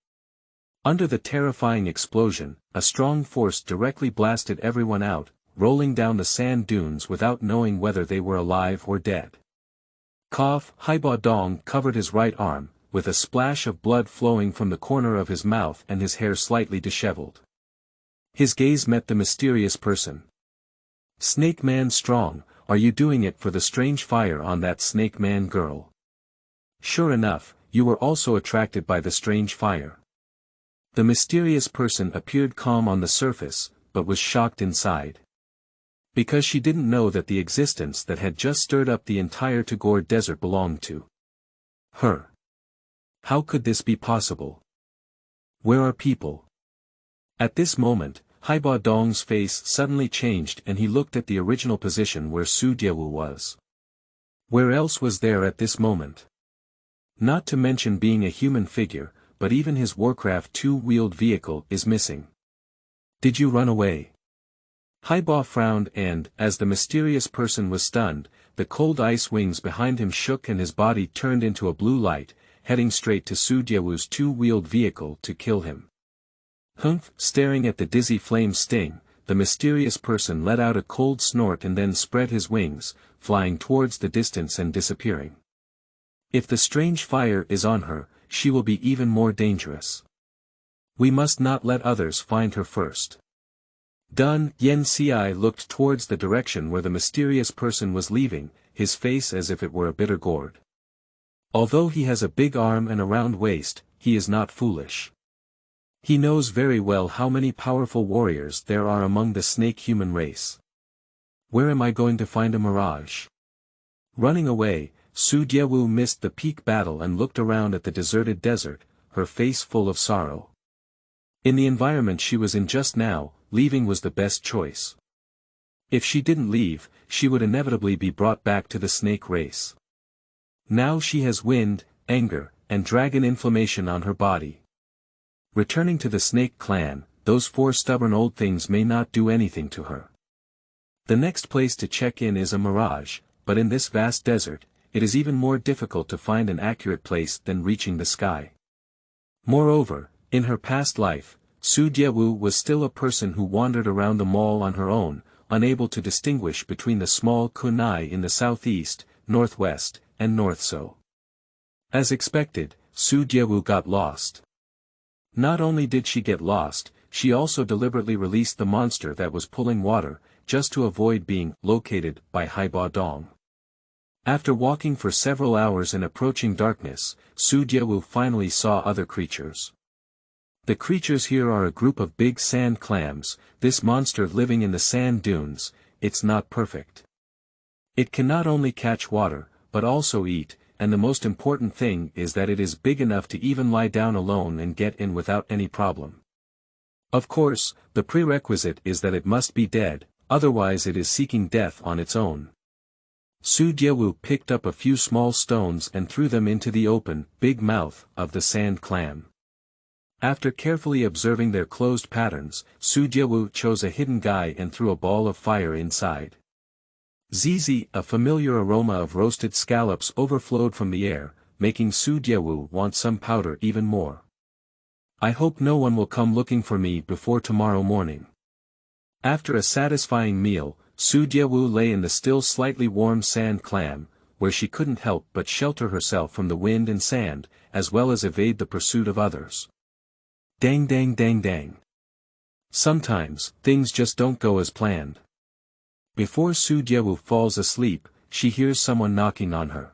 Under the terrifying explosion, a strong force directly blasted everyone out, rolling down the sand dunes without knowing whether they were alive or dead. Cough! Haiba Dong covered his right arm, with a splash of blood flowing from the corner of his mouth and his hair slightly disheveled. His gaze met the mysterious person. Snake Man strong, are you doing it for the strange fire on that Snake Man girl? Sure enough, you were also attracted by the strange fire. The mysterious person appeared calm on the surface, but was shocked inside. Because she didn't know that the existence that had just stirred up the entire Tagore desert belonged to her. How could this be possible? Where are people? At this moment, Haiba Dong's face suddenly changed and he looked at the original position where Su Diewu was. Where else was there at this moment? Not to mention being a human figure, but even his Warcraft 2-wheeled vehicle is missing. Did you run away? Haiba frowned and, as the mysterious person was stunned, the cold ice wings behind him shook and his body turned into a blue light, heading straight to Su Diewu's 2-wheeled vehicle to kill him. Humph! Staring at the dizzy flame sting, the mysterious person let out a cold snort and then spread his wings, flying towards the distance and disappearing. If the strange fire is on her, she will be even more dangerous. We must not let others find her first. Done. Yan Xi looked towards the direction where the mysterious person was leaving, his face as if it were a bitter gourd. Although he has a big arm and a round waist, he is not foolish. He knows very well how many powerful warriors there are among the snake-human race. Where am I going to find a mirage? Running away, Su Diewu missed the peak battle and looked around at the deserted desert, her face full of sorrow. In the environment she was in just now, leaving was the best choice. If she didn't leave, she would inevitably be brought back to the snake race. Now she has wind, anger, and dragon inflammation on her body. Returning to the snake clan, those 4 stubborn old things may not do anything to her. The next place to check in is a mirage, but in this vast desert, it is even more difficult to find an accurate place than reaching the sky. Moreover, in her past life, Su Diewu was still a person who wandered around the mall on her own, unable to distinguish between the small kunai in the southeast, northwest, and north-so. As expected, Su Diewu got lost. Not only did she get lost, she also deliberately released the monster that was pulling water, just to avoid being located by Haiba Dong. After walking for several hours in approaching darkness, Su Diewu finally saw other creatures. The creatures here are a group of big sand clams, this monster living in the sand dunes. It's not perfect. It can not only catch water, but also eat, and the most important thing is that it is big enough to even lie down alone and get in without any problem. Of course, the prerequisite is that it must be dead, otherwise it is seeking death on its own. Su Diewu picked up a few small stones and threw them into the open, big mouth of the sand clam. After carefully observing their closed patterns, Su Diewu chose a hidden guy and threw a ball of fire inside. Zizi, a familiar aroma of roasted scallops overflowed from the air, making Su Diewu want some powder even more. I hope no one will come looking for me before tomorrow morning. After a satisfying meal, Su Diewu lay in the still slightly warm sand clam, where she couldn't help but shelter herself from the wind and sand, as well as evade the pursuit of others. Dang dang dang dang. Sometimes, things just don't go as planned. Before Su Diewu falls asleep, she hears someone knocking on her.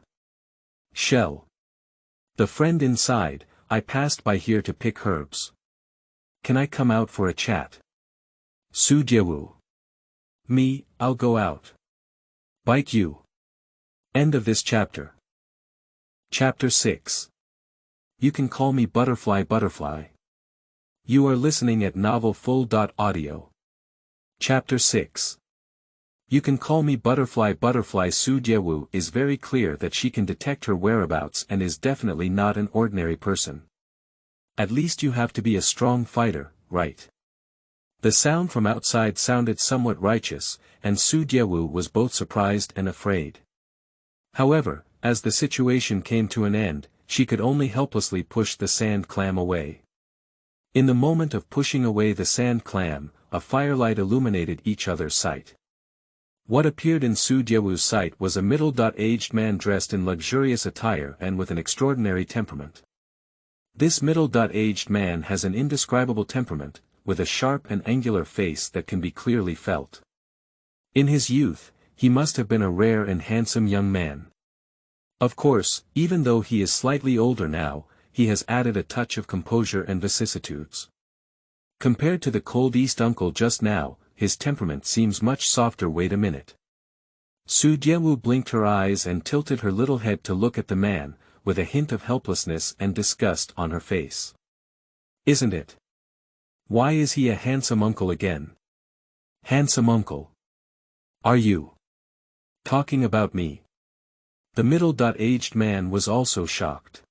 Shell. The friend inside, I passed by here to pick herbs. Can I come out for a chat? Su Diewu. Me, I'll go out. Bite you. End of this chapter. Chapter 6. You can call me Butterfly Butterfly. You are listening at novelfull.audio. Chapter 6. You can call me Butterfly Butterfly. Su Diewu is very clear that she can detect her whereabouts and is definitely not an ordinary person. At least you have to be a strong fighter, right? The sound from outside sounded somewhat righteous, and Su Diewu was both surprised and afraid. However, as the situation came to an end, she could only helplessly push the sand clam away. In the moment of pushing away the sand clam, a firelight illuminated each other's sight. What appeared in Su Diewu's sight was a middle-aged man dressed in luxurious attire and with an extraordinary temperament. This middle-aged man has an indescribable temperament, with a sharp and angular face that can be clearly felt. In his youth, he must have been a rare and handsome young man. Of course, even though he is slightly older now, he has added a touch of composure and vicissitudes. Compared to the cold East uncle just now, his temperament seems much softer. Wait a minute. Su Diewu blinked her eyes and tilted her little head to look at the man, with a hint of helplessness and disgust on her face. Isn't it? Why is he a handsome uncle again? Handsome uncle? Are you talking about me? The middle-aged man was also shocked.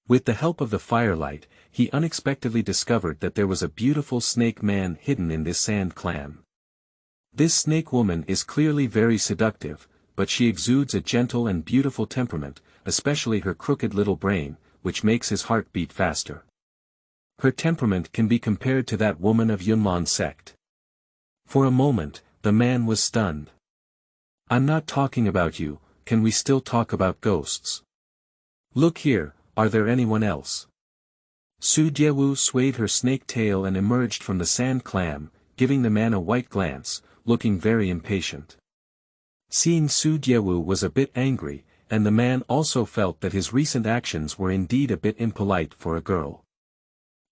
With the help of the firelight, he unexpectedly discovered that there was a beautiful snake man hidden in this sand clam. This snake woman is clearly very seductive, but she exudes a gentle and beautiful temperament, especially her crooked little brain, which makes his heart beat faster. Her temperament can be compared to that woman of Yunmon's sect. For a moment, the man was stunned. I'm not talking about you, can we still talk about ghosts? Look here, are there anyone else? Su Diewu swayed her snake tail and emerged from the sand clam, giving the man a white glance, looking very impatient. Seeing Su Diewu was a bit angry, and the man also felt that his recent actions were indeed a bit impolite for a girl.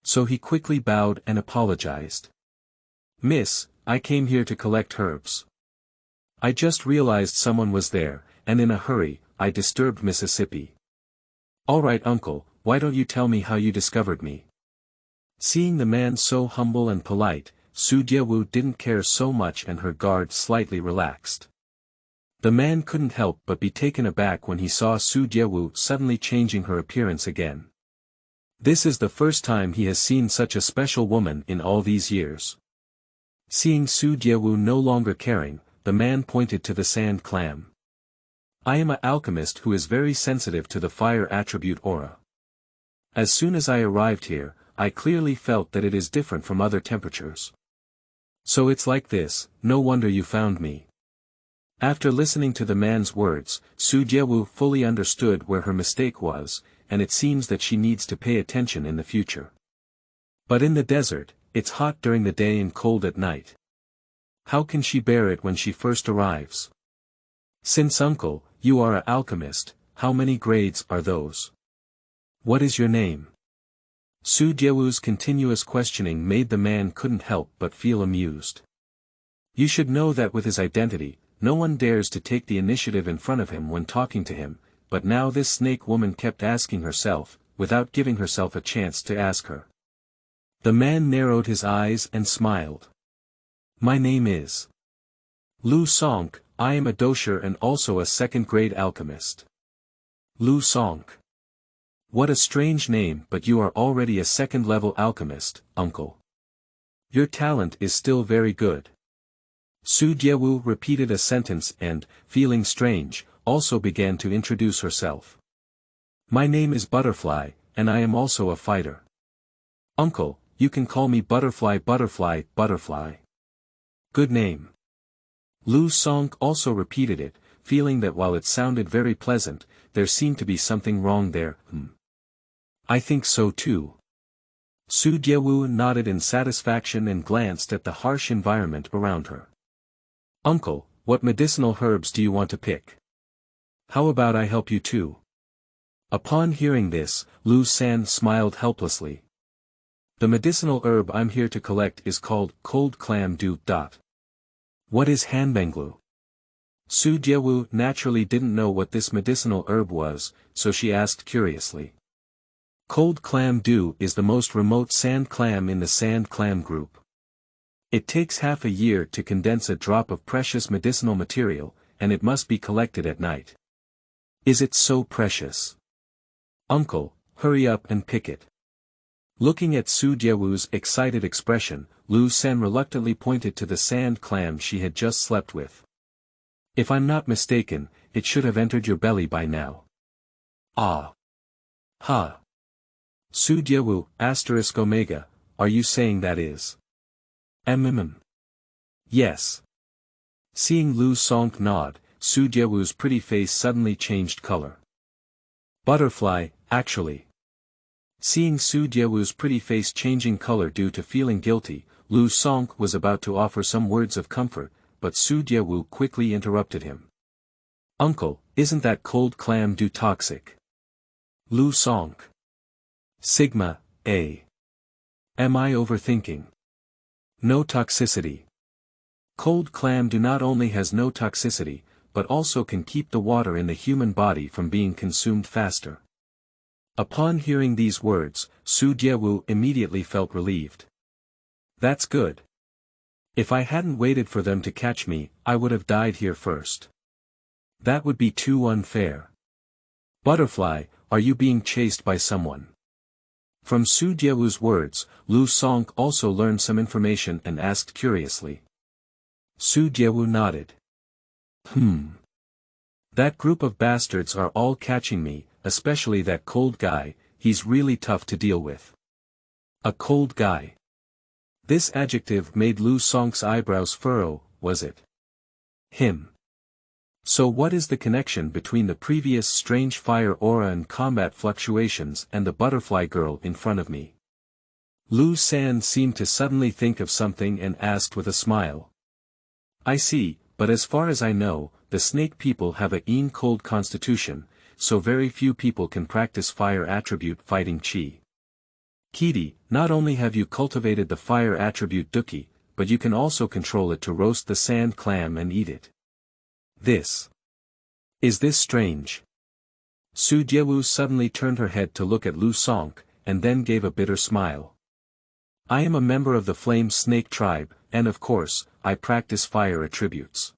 So he quickly bowed and apologized. Miss, I came here to collect herbs. I just realized someone was there, and in a hurry, I disturbed Mississippi. Alright uncle, why don't you tell me how you discovered me? Seeing the man so humble and polite, Su Diewu didn't care so much and her guard slightly relaxed. The man couldn't help but be taken aback when he saw Su Diewu suddenly changing her appearance again. This is the first time he has seen such a special woman in all these years. Seeing Su Diewu no longer caring, the man pointed to the sand clam. I am an alchemist who is very sensitive to the fire attribute aura. As soon as I arrived here, I clearly felt that it is different from other temperatures. So it's like this, no wonder you found me. After listening to the man's words, Su Diewu fully understood where her mistake was, and it seems that she needs to pay attention in the future. But in the desert, it's hot during the day and cold at night. How can she bear it when she first arrives? Since uncle, you are an alchemist, how many grades are those? What is your name? Su Diewu's continuous questioning made the man couldn't help but feel amused. You should know that with his identity, no one dares to take the initiative in front of him when talking to him, but now this snake woman kept asking herself, without giving herself a chance to ask her. The man narrowed his eyes and smiled. My name is Lu Sonk, I am a dosher and also a second-grade alchemist. Lu Sonk. What a strange name, but you are already a second-level alchemist, uncle. Your talent is still very good. Su Diewu repeated a sentence and, feeling strange, also began to introduce herself. My name is Butterfly, and I am also a fighter. Uncle, you can call me Butterfly Butterfly Butterfly. Good name. Lu Song also repeated it, feeling that while it sounded very pleasant, there seemed to be something wrong there. I think so too. Su Diewu nodded in satisfaction and glanced at the harsh environment around her. Uncle, what medicinal herbs do you want to pick? How about I help you too? Upon hearing this, Lu San smiled helplessly. The medicinal herb I'm here to collect is called cold clam du. What is hanbanglu? Su Diewu naturally didn't know what this medicinal herb was, so she asked curiously. Cold clam du is the most remote sand clam in the sand clam group. It takes half a year to condense a drop of precious medicinal material, and it must be collected at night. Is it so precious? Uncle, hurry up and pick it. Looking at Su Diewu's excited expression, Lu Sen reluctantly pointed to the sand clam she had just slept with. If I'm not mistaken, it should have entered your belly by now. Ah. Ha. Su Diewu, *omega, are you saying that is? Yes. Seeing Lu Song nod, Su Diewu's pretty face suddenly changed color. Butterfly, actually. Seeing Su Diewu's pretty face changing color due to feeling guilty, Lu Song was about to offer some words of comfort, but Su Diewu quickly interrupted him. Uncle, isn't that cold clam du toxic? Lu Song. Sigma, A. Am I overthinking? No toxicity. Cold clam do not only has no toxicity, but also can keep the water in the human body from being consumed faster. Upon hearing these words, Su Diewu immediately felt relieved. That's good. If I hadn't waited for them to catch me, I would have died here first. That would be too unfair. Butterfly, are you being chased by someone? From Su Diewu's words, Lu Song also learned some information and asked curiously. Su Diewu nodded. That group of bastards are all catching me, especially that cold guy, he's really tough to deal with. A cold guy. This adjective made Lu Song's eyebrows furrow, was it? Him. So what is the connection between the previous strange fire aura and combat fluctuations and the butterfly girl in front of me? Lu San seemed to suddenly think of something and asked with a smile. I see, but as far as I know, the snake people have a cold constitution, so very few people can practice fire attribute fighting chi. Kidi, not only have you cultivated the fire attribute Douqi, but you can also control it to roast the sand clam and eat it. Is this strange? Su Diewu suddenly turned her head to look at Lu Song, and then gave a bitter smile. I am a member of the Flame Snake tribe, and of course, I practice fire attributes.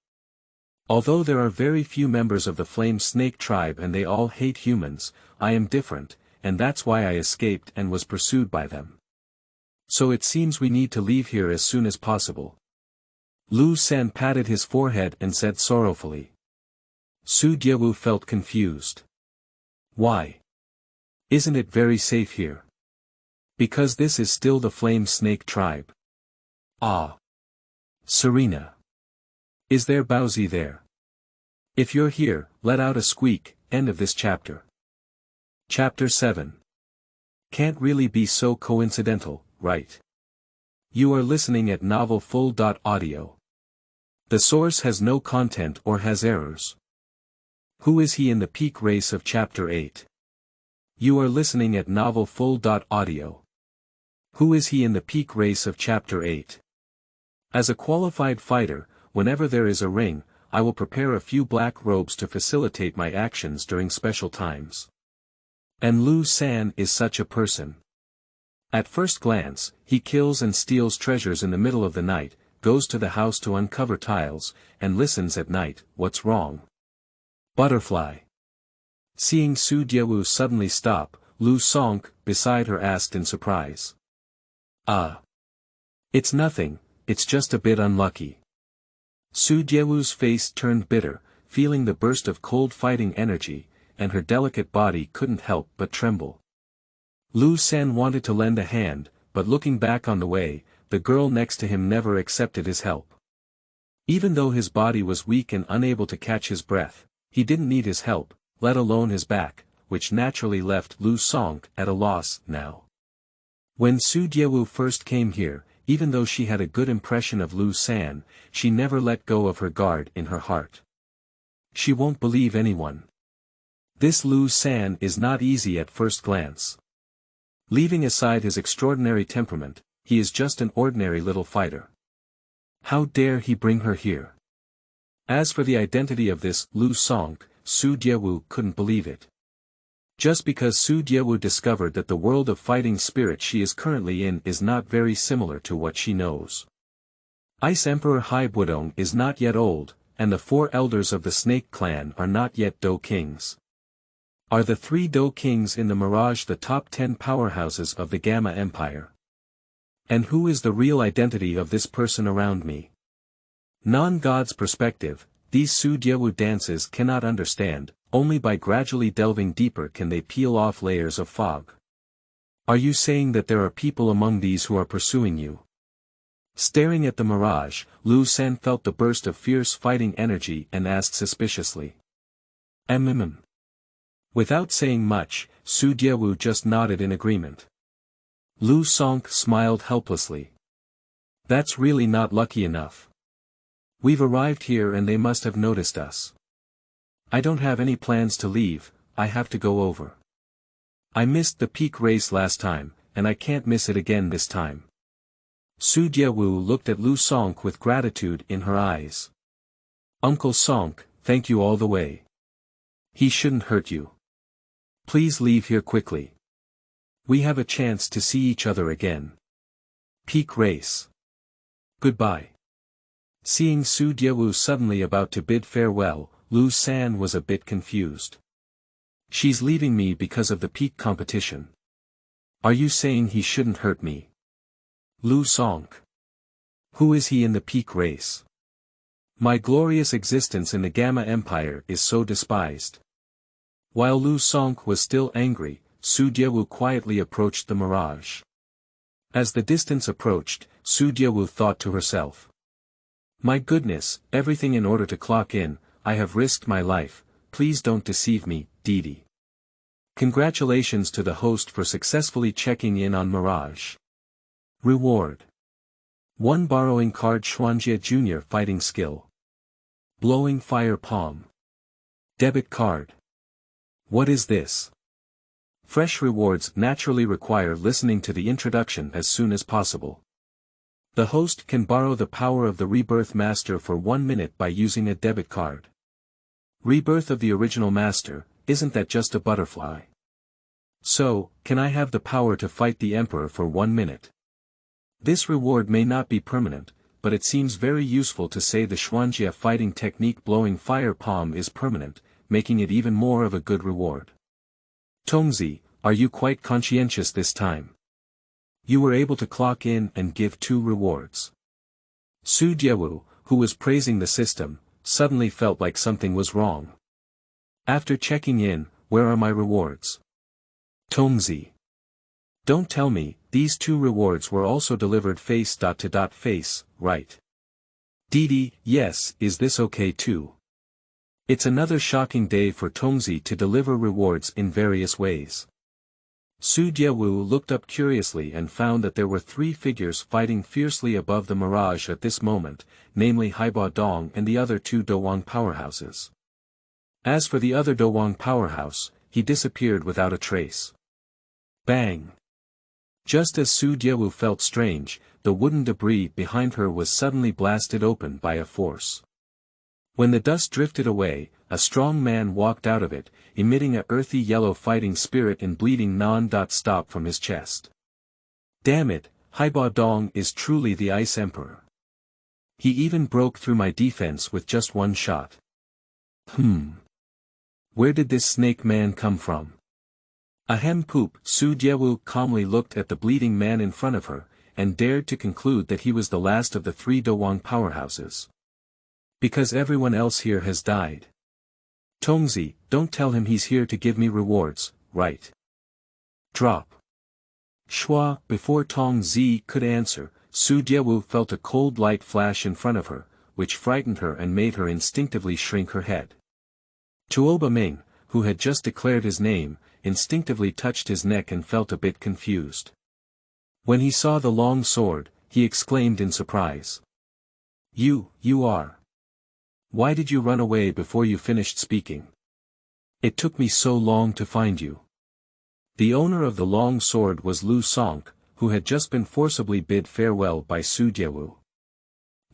Although there are very few members of the Flame Snake tribe and they all hate humans, I am different, and that's why I escaped and was pursued by them. So it seems we need to leave here as soon as possible. Lu San patted his forehead and said sorrowfully. Su Diewu felt confused. Why? Isn't it very safe here? Because this is still the Flame Snake tribe. Ah. Serena. Is there Bowsy there? If you're here, let out a squeak. End of this chapter. Chapter 7. Can't really be so coincidental, right? You are listening at novelfull.audio. The source has no content or has errors. Who is he in the peak race of Chapter 8? You are listening at novelfull.audio. Who is he in the peak race of Chapter 8? As a qualified fighter, whenever there is a ring, I will prepare a few black robes to facilitate my actions during special times. And Lu San is such a person. At first glance, he kills and steals treasures in the middle of the night, goes to the house to uncover tiles, and listens at night. What's wrong? Butterfly. Seeing Su Diewu suddenly stop, Lu Song, beside her asked in surprise. It's nothing, it's just a bit unlucky. Su Diewu's face turned bitter, feeling the burst of cold fighting energy, and her delicate body couldn't help but tremble. Lu San wanted to lend a hand, but looking back on the way, the girl next to him never accepted his help. Even though his body was weak and unable to catch his breath, he didn't need his help, let alone his back, which naturally left Lu Song at a loss now. When Su Diewu first came here, even though she had a good impression of Lu San, she never let go of her guard in her heart. She won't believe anyone. This Lu San is not easy at first glance. Leaving aside his extraordinary temperament, he is just an ordinary little fighter. How dare he bring her here? As for the identity of this Lu Song, Su Diewu couldn't believe it. Just because Su Diewu discovered that the world of fighting spirit she is currently in is not very similar to what she knows. Ice Emperor Hai Budong is not yet old, and the 4 elders of the Snake Clan are not yet Do Kings. Are the 3 Do Kings in the Mirage the top 10 powerhouses of the Gamma Empire? And who is the real identity of this person around me? Non-God's perspective, these Su Diewu dances cannot understand, only by gradually delving deeper can they peel off layers of fog. Are you saying that there are people among these who are pursuing you? Staring at the mirage, Lu San felt the burst of fierce fighting energy and asked suspiciously. Without saying much, Su Diewu just nodded in agreement. Lu Song smiled helplessly. That's really not lucky enough. We've arrived here and they must have noticed us. I don't have any plans to leave, I have to go over. I missed the peak race last time, and I can't miss it again this time. Su Diewu looked at Lu Song with gratitude in her eyes. Uncle Song, thank you all the way. He shouldn't hurt you. Please leave here quickly. We have a chance to see each other again. Peak race. Goodbye. Seeing Su Diewu suddenly about to bid farewell, Lu San was a bit confused. She's leaving me because of the peak competition. Are you saying he shouldn't hurt me? Lu Song. Who is he in the peak race? My glorious existence in the Gamma Empire is so despised. While Lu Song was still angry, Su Diewu quietly approached the mirage. As the distance approached, Su Diewu thought to herself. My goodness, everything in order to clock in, I have risked my life, please don't deceive me, Didi. Congratulations to the host for successfully checking in on Mirage. Reward. 1 borrowing card Xuanjie Jr. fighting skill. Blowing fire palm. Debit card. What is this? Fresh rewards naturally require listening to the introduction as soon as possible. The host can borrow the power of the Rebirth Master for 1 minute by using a debit card. Rebirth of the original master, isn't that just a butterfly? So, can I have the power to fight the Emperor for 1 minute? This reward may not be permanent, but it seems very useful to say the Xuanjie fighting technique blowing fire palm is permanent, making it even more of a good reward. Tongzi, are you quite conscientious this time? You were able to clock in and give 2 rewards. Su Diewu, who was praising the system, suddenly felt like something was wrong. After checking in, where are my rewards? Tongzi. Don't tell me, these 2 rewards were also delivered face-to-face, right? Didi, yes, is this okay too? It's another shocking day for Tongzi to deliver rewards in various ways. Su Diewu looked up curiously and found that there were 3 figures fighting fiercely above the mirage at this moment, namely Haiba Dong and the other 2 Dowang powerhouses. As for the other Dowang powerhouse, he disappeared without a trace. Bang! Just as Su Diewu felt strange, the wooden debris behind her was suddenly blasted open by a force. When the dust drifted away, a strong man walked out of it, emitting a earthy yellow fighting spirit and bleeding non-stop from his chest. Damn it, Haiba Dong is truly the Ice Emperor. He even broke through my defense with just 1 shot. Where did this snake man come from? Ahem poop. Su Diewu calmly looked at the bleeding man in front of her, and dared to conclude that he was the last of the 3 Dawang powerhouses. Because everyone else here has died. Tongzi, don't tell him he's here to give me rewards, right? Drop. Shua. Before Tongzi could answer, Su Diewu felt a cold light flash in front of her, which frightened her and made her instinctively shrink her head. Tuoba Ming, who had just declared his name, instinctively touched his neck and felt a bit confused. When he saw the long sword, he exclaimed in surprise. You are. Why did you run away before you finished speaking? It took me so long to find you. The owner of the long sword was Lu Sonk, who had just been forcibly bid farewell by Su Diewu.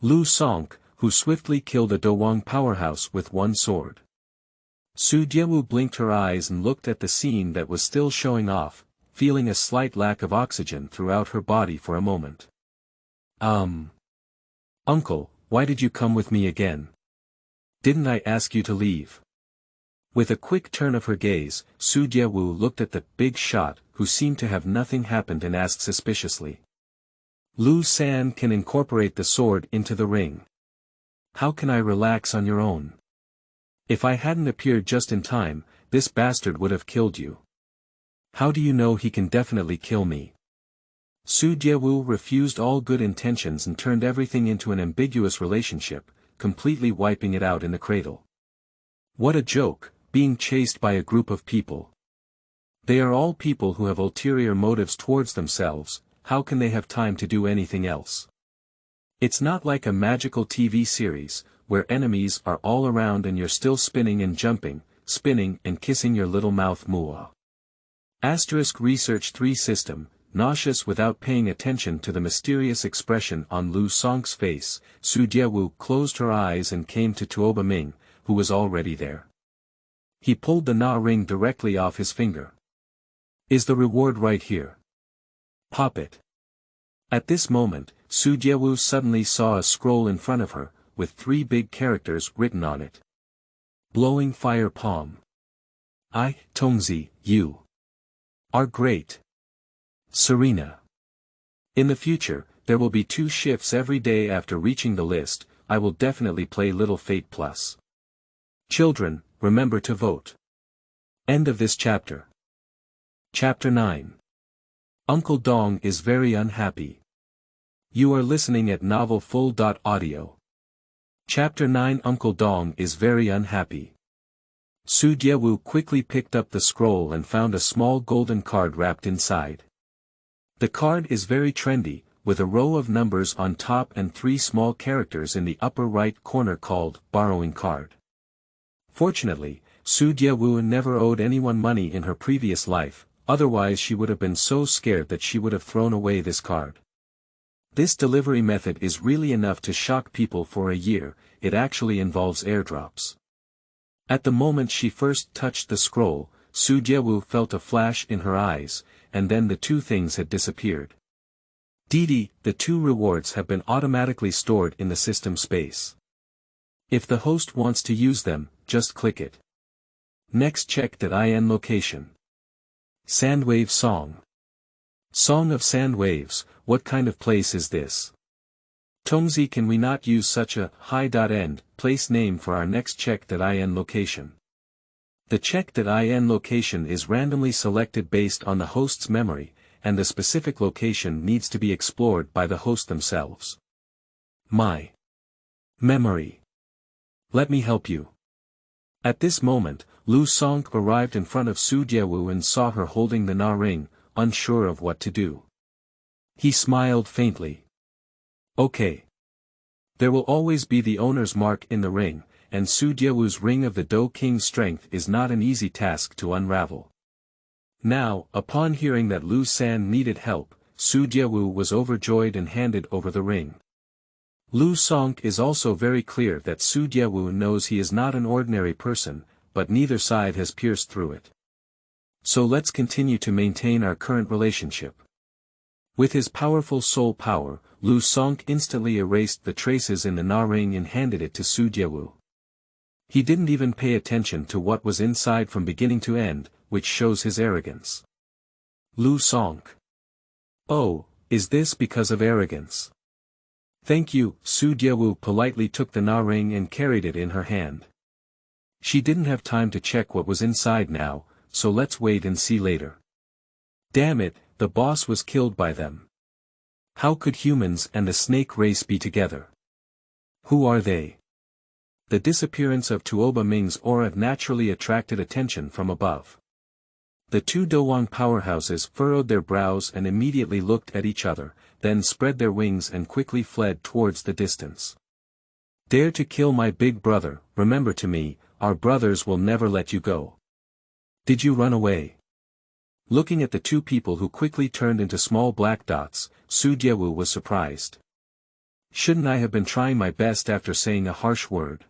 Lu Sonk, who swiftly killed a Dawang powerhouse with one sword. Su Diewu blinked her eyes and looked at the scene that was still showing off, feeling a slight lack of oxygen throughout her body for a moment. Uncle, why did you come with me again? Didn't I ask you to leave? With a quick turn of her gaze, Su Diewu looked at the big shot, who seemed to have nothing happened, and asked suspiciously. Lu San can incorporate the sword into the ring. How can I relax on your own? If I hadn't appeared just in time, this bastard would have killed you. How do you know he can definitely kill me? Su Diewu refused all good intentions and turned everything into an ambiguous relationship, completely wiping it out in the cradle. What a joke, being chased by a group of people. They are all people who have ulterior motives towards themselves. How can they have time to do anything else? It's not like a magical TV series, where enemies are all around and you're still spinning and jumping, spinning and kissing your little mouth Mua. Research 3 system, nauseous. Without paying attention to the mysterious expression on Lu Sonk's face, Su Diewu closed her eyes and came to Tuoba Ming, who was already there. He pulled the Na ring directly off his finger. Is the reward right here? Pop it. At this moment, Su Diewu suddenly saw a scroll in front of her, with 3 big characters written on it. Blowing fire palm. Tongzi, you are great. Serena. In the future, there will be 2 shifts every day after reaching the list. I will definitely play Little Fate Plus. Children, remember to vote. End of this chapter. Chapter 9. Uncle Dong is very unhappy. You are listening at novelfull.audio. Chapter 9. Uncle Dong is very unhappy. Su Diewu quickly picked up the scroll and found a small golden card wrapped inside. The card is very trendy, with a row of numbers on top and 3 small characters in the upper right corner called borrowing card. Fortunately, Su Diewu never owed anyone money in her previous life, otherwise she would have been so scared that she would have thrown away this card. This delivery method is really enough to shock people for a year. It actually involves airdrops. At the moment she first touched the scroll, Su Diewu felt a flash in her eyes, and then the 2 things had disappeared. The 2 rewards have been automatically stored in the system space. If the host wants to use them, just click it. Next, check that IN location. Sandwave Song. Song of Sand Waves, what kind of place is this? Tongzi, can we not use such a high.end place name for our next check.in location? The check.in location is randomly selected based on the host's memory, and the specific location needs to be explored by the host themselves. My memory. Let me help you. At this moment, Lu Sonk arrived in front of Su Diewu and saw her holding the Na ring, unsure of what to do. He smiled faintly. Okay. There will always be the owner's mark in the ring, and Su Diewu's ring of the Do King's strength is not an easy task to unravel. Now, upon hearing that Lu San needed help, Su Diewu was overjoyed and handed over the ring. Lu Sonk is also very clear that Su Diewu knows he is not an ordinary person, but neither side has pierced through it. So let's continue to maintain our current relationship. With his powerful soul power, Lu Sonk instantly erased the traces in the Na ring and handed it to Su Diewu. He didn't even pay attention to what was inside from beginning to end, which shows his arrogance. Lu Song. Oh, is this because of arrogance? Thank you. Su Diewu politely took the na ring and carried it in her hand. She didn't have time to check what was inside now, so let's wait and see later. Damn it, the boss was killed by them. How could humans and the snake race be together? Who are they? The disappearance of Tuoba Ming's aura naturally attracted attention from above. The two Dowang powerhouses furrowed their brows and immediately looked at each other, then spread their wings and quickly fled towards the distance. Dare to kill my big brother, remember to me, our brothers will never let you go. Did you run away? Looking at the two people who quickly turned into small black dots, Su Diewu was surprised. Shouldn't I have been trying my best after saying a harsh word?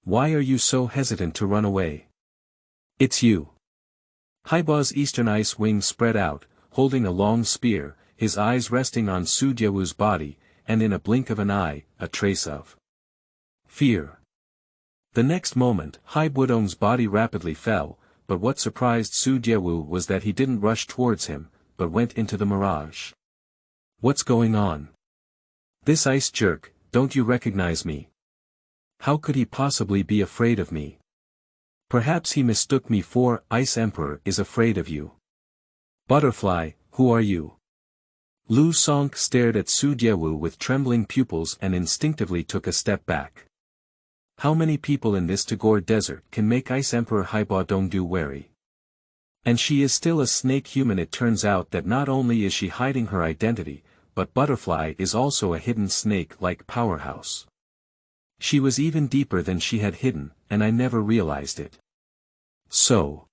Why are you so hesitant to run away? It's you. Haiba's eastern ice wings spread out, holding a long spear, his eyes resting on Su Diewu's body, and in a blink of an eye, a trace of fear. The next moment, Hai Budong's body rapidly fell, but what surprised Su Diewu was that he didn't rush towards him, but went into the mirage. What's going on? This ice jerk, don't you recognize me? How could he possibly be afraid of me? Perhaps he mistook me for Ice Emperor is afraid of you. Butterfly, who are you? Lu Song stared at Su Diewu with trembling pupils and instinctively took a step back. How many people in this Tagore desert can make Ice Emperor Haiba Dongdu wary? And she is still a snake human. It turns out that not only is she hiding her identity, but Butterfly is also a hidden snake-like powerhouse. She was even deeper than she had hidden, and I never realized it. So,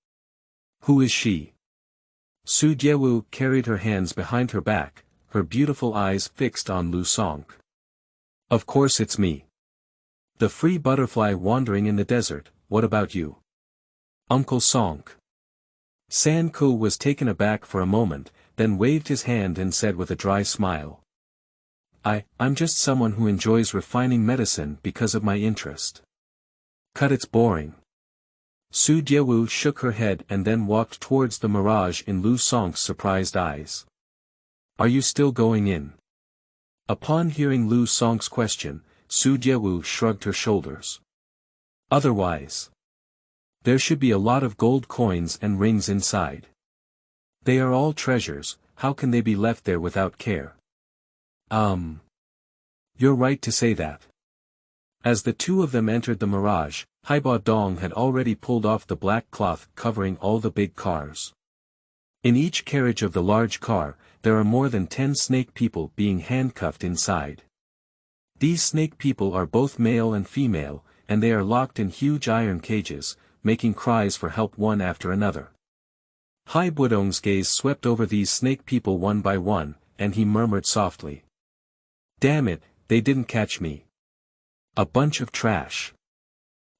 who is she? Su Diewu carried her hands behind her back, her beautiful eyes fixed on Lu Song. Of course it's me. The free butterfly wandering in the desert. What about you? Uncle Song. San Ku was taken aback for a moment, then waved his hand and said with a dry smile. I'm just someone who enjoys refining medicine because of my interest. Cut, it's boring. Su Diewu shook her head and then walked towards the mirage in Lu Song's surprised eyes. Are you still going in? Upon hearing Lu Song's question, Su Diewu shrugged her shoulders. Otherwise, there should be a lot of gold coins and rings inside. They are all treasures, how can they be left there without care? You're right to say that. As the two of them entered the mirage, Haiba Dong had already pulled off the black cloth covering all the big cars. In each carriage of the large car, there are more than 10 snake people being handcuffed inside. These snake people are both male and female, and they are locked in huge iron cages, making cries for help one after another. Hai Budong's gaze swept over these snake people one by one, and he murmured softly. Damn it, they didn't catch me. A bunch of trash.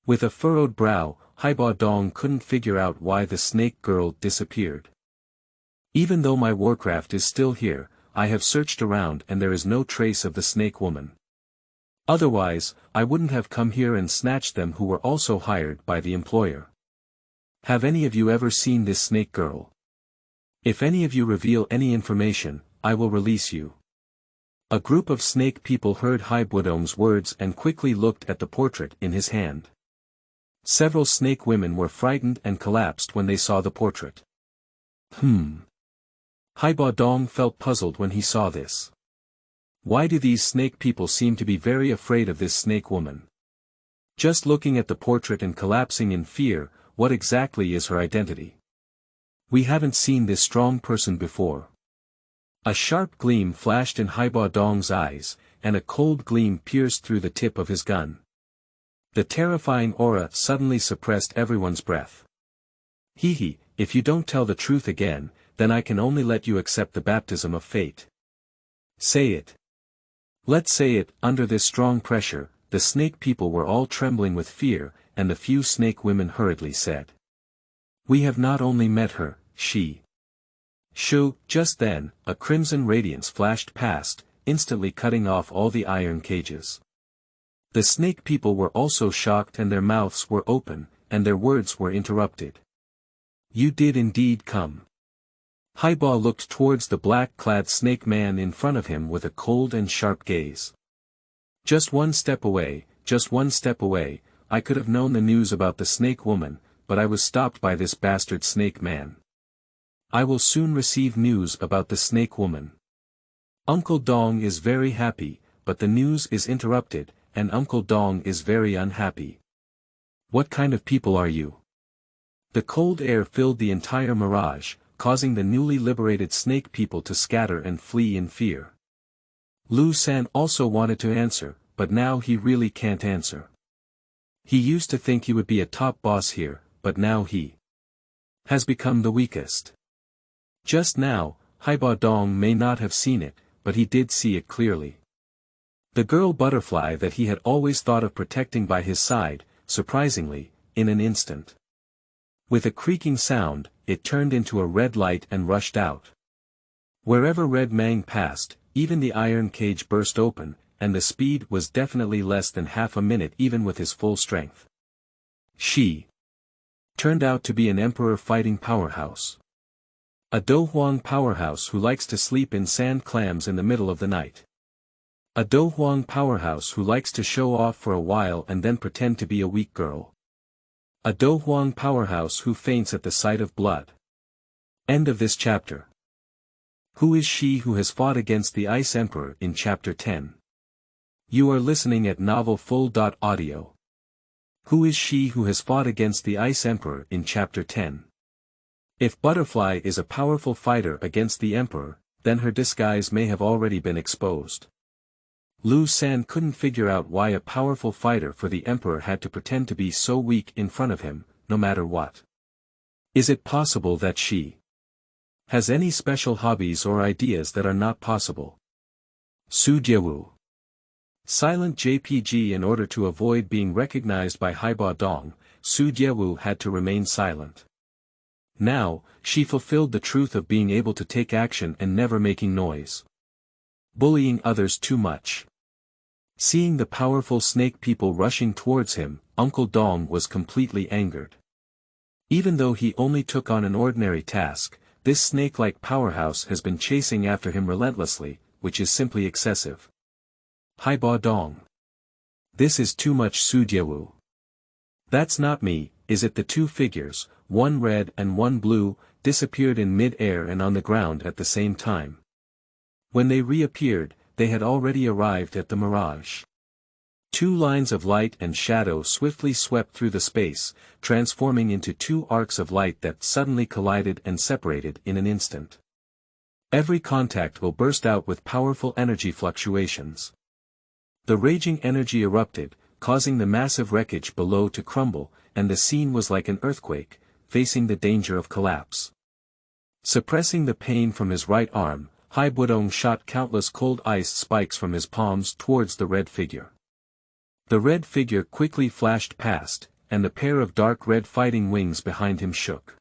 With a furrowed brow, Haiba Dong couldn't figure out why the snake girl disappeared. Even though my warcraft is still here, I have searched around and there is no trace of the snake woman. Otherwise, I wouldn't have come here and snatched them who were also hired by the employer. Have any of you ever seen this snake girl? If any of you reveal any information, I will release you. A group of snake people heard Hai Budong's words and quickly looked at the portrait in his hand. Several snake women were frightened and collapsed when they saw the portrait. Haiba Dong felt puzzled when he saw this. Why do these snake people seem to be very afraid of this snake woman? Just looking at the portrait and collapsing in fear, what exactly is her identity? We haven't seen this strong person before. A sharp gleam flashed in Haiba Dong's eyes, and a cold gleam pierced through the tip of his gun. The terrifying aura suddenly suppressed everyone's breath. Hee, if you don't tell the truth again, then I can only let you accept the baptism of fate. Say it. Let's say it. Under this strong pressure, the snake people were all trembling with fear, and the few snake women hurriedly said. We have not only met her, she. Shoo, just then, a crimson radiance flashed past, instantly cutting off all the iron cages. The snake people were also shocked and their mouths were open, and their words were interrupted. You did indeed come. Haiba looked towards the black-clad snake man in front of him with a cold and sharp gaze. Just one step away, I could have known the news about the snake woman, but I was stopped by this bastard snake man. I will soon receive news about the snake woman. Uncle Dong is very happy, but the news is interrupted, and Uncle Dong is very unhappy. What kind of people are you? The cold air filled the entire mirage, causing the newly liberated snake people to scatter and flee in fear. Lu San also wanted to answer, but now he really can't answer. He used to think he would be a top boss here, but now he has become the weakest. Just now, Haiba Dong may not have seen it, but he did see it clearly. The girl butterfly that he had always thought of protecting by his side, surprisingly, in an instant. With a creaking sound, it turned into a red light and rushed out. Wherever Red Mang passed, even the iron cage burst open, and the speed was definitely less than half a minute even with his full strength. She turned out to be an emperor fighting powerhouse. A Do Huang powerhouse who likes to sleep in sand clams in the middle of the night. A Do Huang powerhouse who likes to show off for a while and then pretend to be a weak girl. A Do Huang powerhouse who faints at the sight of blood. End of this chapter. Who is she who has fought against the Ice Emperor in Chapter 10? You are listening at novelfull.audio. Who is she who has fought against the Ice Emperor in Chapter 10? If Butterfly is a powerful fighter against the Emperor, then her disguise may have already been exposed. Lu San couldn't figure out why a powerful fighter for the Emperor had to pretend to be so weak in front of him, no matter what. Is it possible that she has any special hobbies or ideas that are not possible? Su Diewu. Silent JPG. In order to avoid being recognized by Haiba Dong, Su Diewu had to remain silent. Now, she fulfilled the truth of being able to take action and never making noise. Bullying others too much. Seeing the powerful snake people rushing towards him, Uncle Dong was completely angered. Even though he only took on an ordinary task, this snake-like powerhouse has been chasing after him relentlessly, which is simply excessive. Haiba Dong. This is too much, Su Diewu. That's not me, is it? The two figures, one red and one blue, disappeared in mid-air and on the ground at the same time. When they reappeared, they had already arrived at the mirage. Two lines of light and shadow swiftly swept through the space, transforming into two arcs of light that suddenly collided and separated in an instant. Every contact will burst out with powerful energy fluctuations. The raging energy erupted, causing the massive wreckage below to crumble, and the scene was like an earthquake, facing the danger of collapse. Suppressing the pain from his right arm, Haiba Dong shot countless cold ice spikes from his palms towards the red figure. The red figure quickly flashed past, and the pair of dark red fighting wings behind him shook.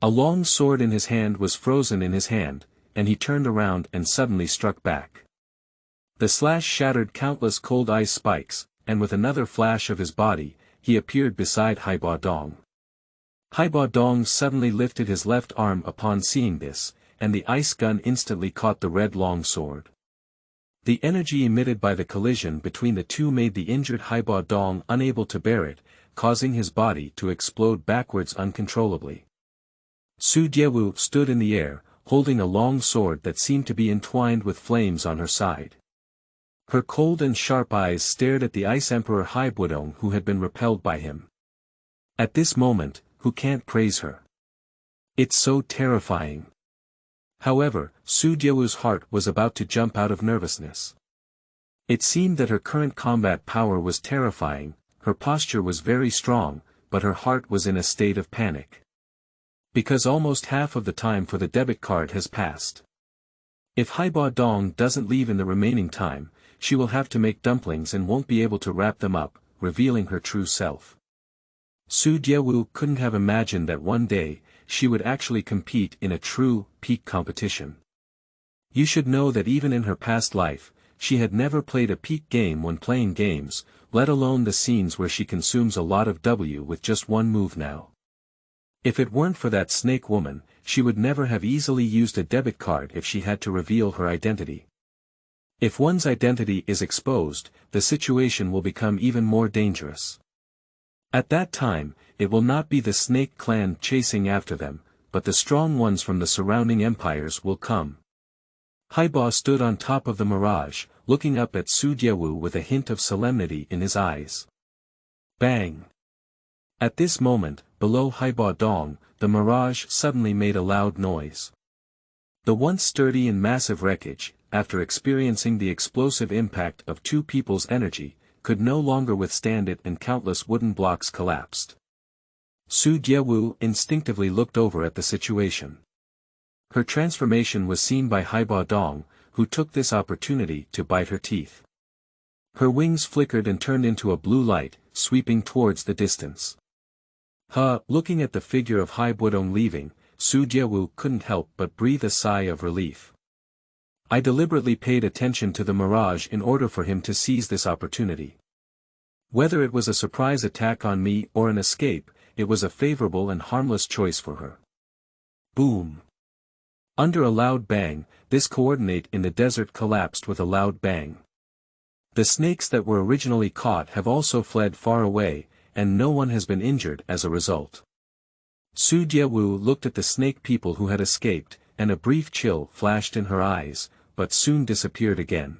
A long sword in his hand was frozen in his hand, and he turned around and suddenly struck back. The slash shattered countless cold ice spikes, and with another flash of his body, he appeared beside Haiba Dong. Haiba Dong suddenly lifted his left arm upon seeing this, and the ice gun instantly caught the red long sword. The energy emitted by the collision between the two made the injured Haiba Dong unable to bear it, causing his body to explode backwards uncontrollably. Su Diewu stood in the air, holding a long sword that seemed to be entwined with flames on her side. Her cold and sharp eyes stared at the Ice Emperor Haiba Dong, who had been repelled by him. At this moment, who can't praise her? It's so terrifying. However, Su Diewu's heart was about to jump out of nervousness. It seemed that her current combat power was terrifying, her posture was very strong, but her heart was in a state of panic. Because almost half of the time for the debit card has passed. If Haiba Dong doesn't leave in the remaining time, she will have to make dumplings and won't be able to wrap them up, revealing her true self. Su Diewu couldn't have imagined that one day, she would actually compete in a true, peak competition. You should know that even in her past life, she had never played a peak game when playing games, let alone the scenes where she consumes a lot of W with just one move now. If it weren't for that snake woman, she would never have easily used a debit card if she had to reveal her identity. If one's identity is exposed, the situation will become even more dangerous. At that time, it will not be the snake clan chasing after them, but the strong ones from the surrounding empires will come. Haiba stood on top of the mirage, looking up at Su Diewu with a hint of solemnity in his eyes. Bang! At this moment, below Haiba Dong, the mirage suddenly made a loud noise. The once sturdy and massive wreckage, after experiencing the explosive impact of two people's energy, could no longer withstand it and countless wooden blocks collapsed. Su Diewu instinctively looked over at the situation. Her transformation was seen by Haiba Dong, who took this opportunity to bite her teeth. Her wings flickered and turned into a blue light, sweeping towards the distance. Looking at the figure of Haiba Dong leaving, Su Diewu couldn't help but breathe a sigh of relief. I deliberately paid attention to the mirage in order for him to seize this opportunity. Whether it was a surprise attack on me or an escape, it was a favorable and harmless choice for her. Boom! Under a loud bang, this coordinate in the desert collapsed with a loud bang. The snakes that were originally caught have also fled far away, and no one has been injured as a result. Su Diewu looked at the snake people who had escaped, and a brief chill flashed in her eyes, but soon disappeared again.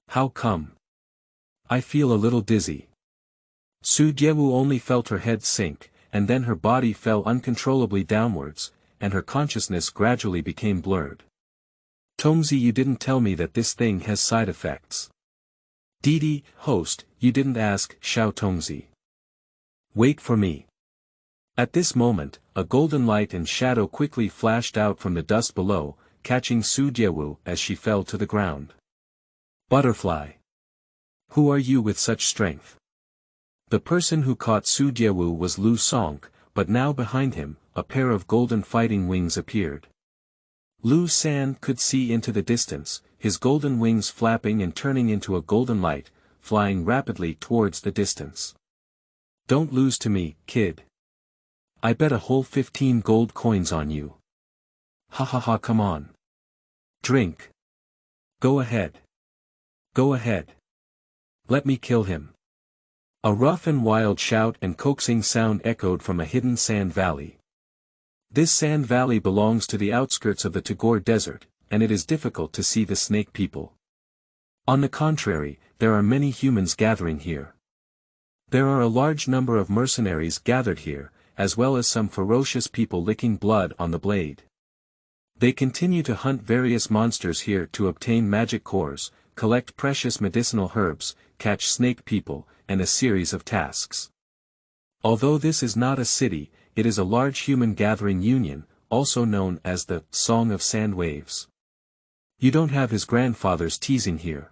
How come? I feel a little dizzy. Su Diewu only felt her head sink, and then her body fell uncontrollably downwards, and her consciousness gradually became blurred. Tongzi, you didn't tell me that this thing has side effects. Didi, host, you didn't ask, Xiao Tongzi. Wait for me. At this moment, a golden light and shadow quickly flashed out from the dust below, catching Su Diewu as she fell to the ground. Butterfly. Who are you with such strength? The person who caught Su Diewu was Lu Song, but now behind him, a pair of golden fighting wings appeared. Lu San could see into the distance, his golden wings flapping and turning into a golden light, flying rapidly towards the distance. Don't lose to me, kid. I bet a whole 15 gold coins on you. Ha ha ha, come on. Drink. Go ahead. Go ahead. Let me kill him. A rough and wild shout and coaxing sound echoed from a hidden sand valley. This sand valley belongs to the outskirts of the Tagore Desert, and it is difficult to see the snake people. On the contrary, there are many humans gathering here. There are a large number of mercenaries gathered here, as well as some ferocious people licking blood on the blade. They continue to hunt various monsters here to obtain magic cores, collect precious medicinal herbs, catch snake people, and a series of tasks. Although this is not a city, it is a large human gathering union, also known as the Song of Sand Waves. You don't have his grandfather's teasing here.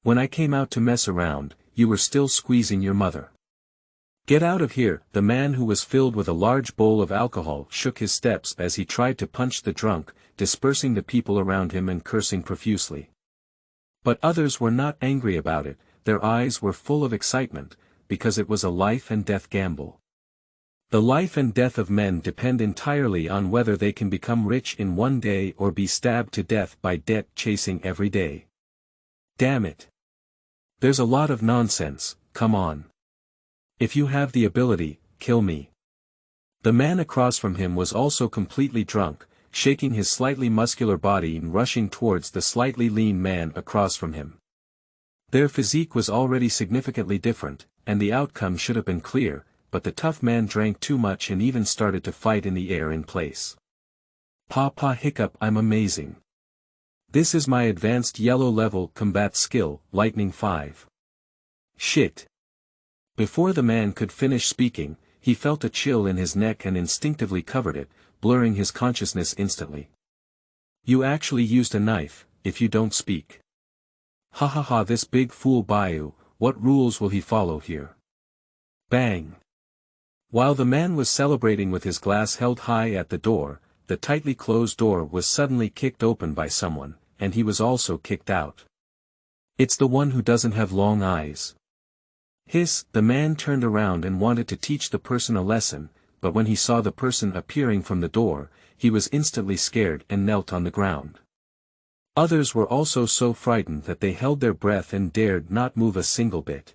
When I came out to mess around, you were still squeezing your mother. Get out of here. The man who was filled with a large bowl of alcohol shook his steps as he tried to punch the drunk, dispersing the people around him and cursing profusely. But others were not angry about it, their eyes were full of excitement, because it was a life and death gamble. The life and death of men depend entirely on whether they can become rich in one day or be stabbed to death by debt chasing every day. Damn it. There's a lot of nonsense, come on. If you have the ability, kill me. The man across from him was also completely drunk, shaking his slightly muscular body and rushing towards the slightly lean man across from him. Their physique was already significantly different, and the outcome should have been clear, but the tough man drank too much and even started to fight in the air in place. Pa hiccup, I'm amazing. This is my advanced yellow level combat skill, Lightning 5. Shit. Before the man could finish speaking, he felt a chill in his neck and instinctively covered it, blurring his consciousness instantly. You actually used a knife, if you don't speak. Ha ha ha, this big fool Bayu, what rules will he follow here? Bang. While the man was celebrating with his glass held high at the door, the tightly closed door was suddenly kicked open by someone, and he was also kicked out. It's the one who doesn't have long eyes. Hiss, the man turned around and wanted to teach the person a lesson, but when he saw the person appearing from the door, he was instantly scared and knelt on the ground. Others were also so frightened that they held their breath and dared not move a single bit.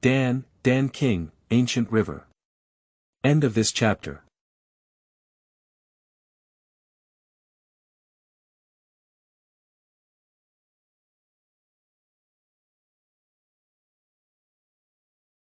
Dan King, Ancient River. End of this chapter.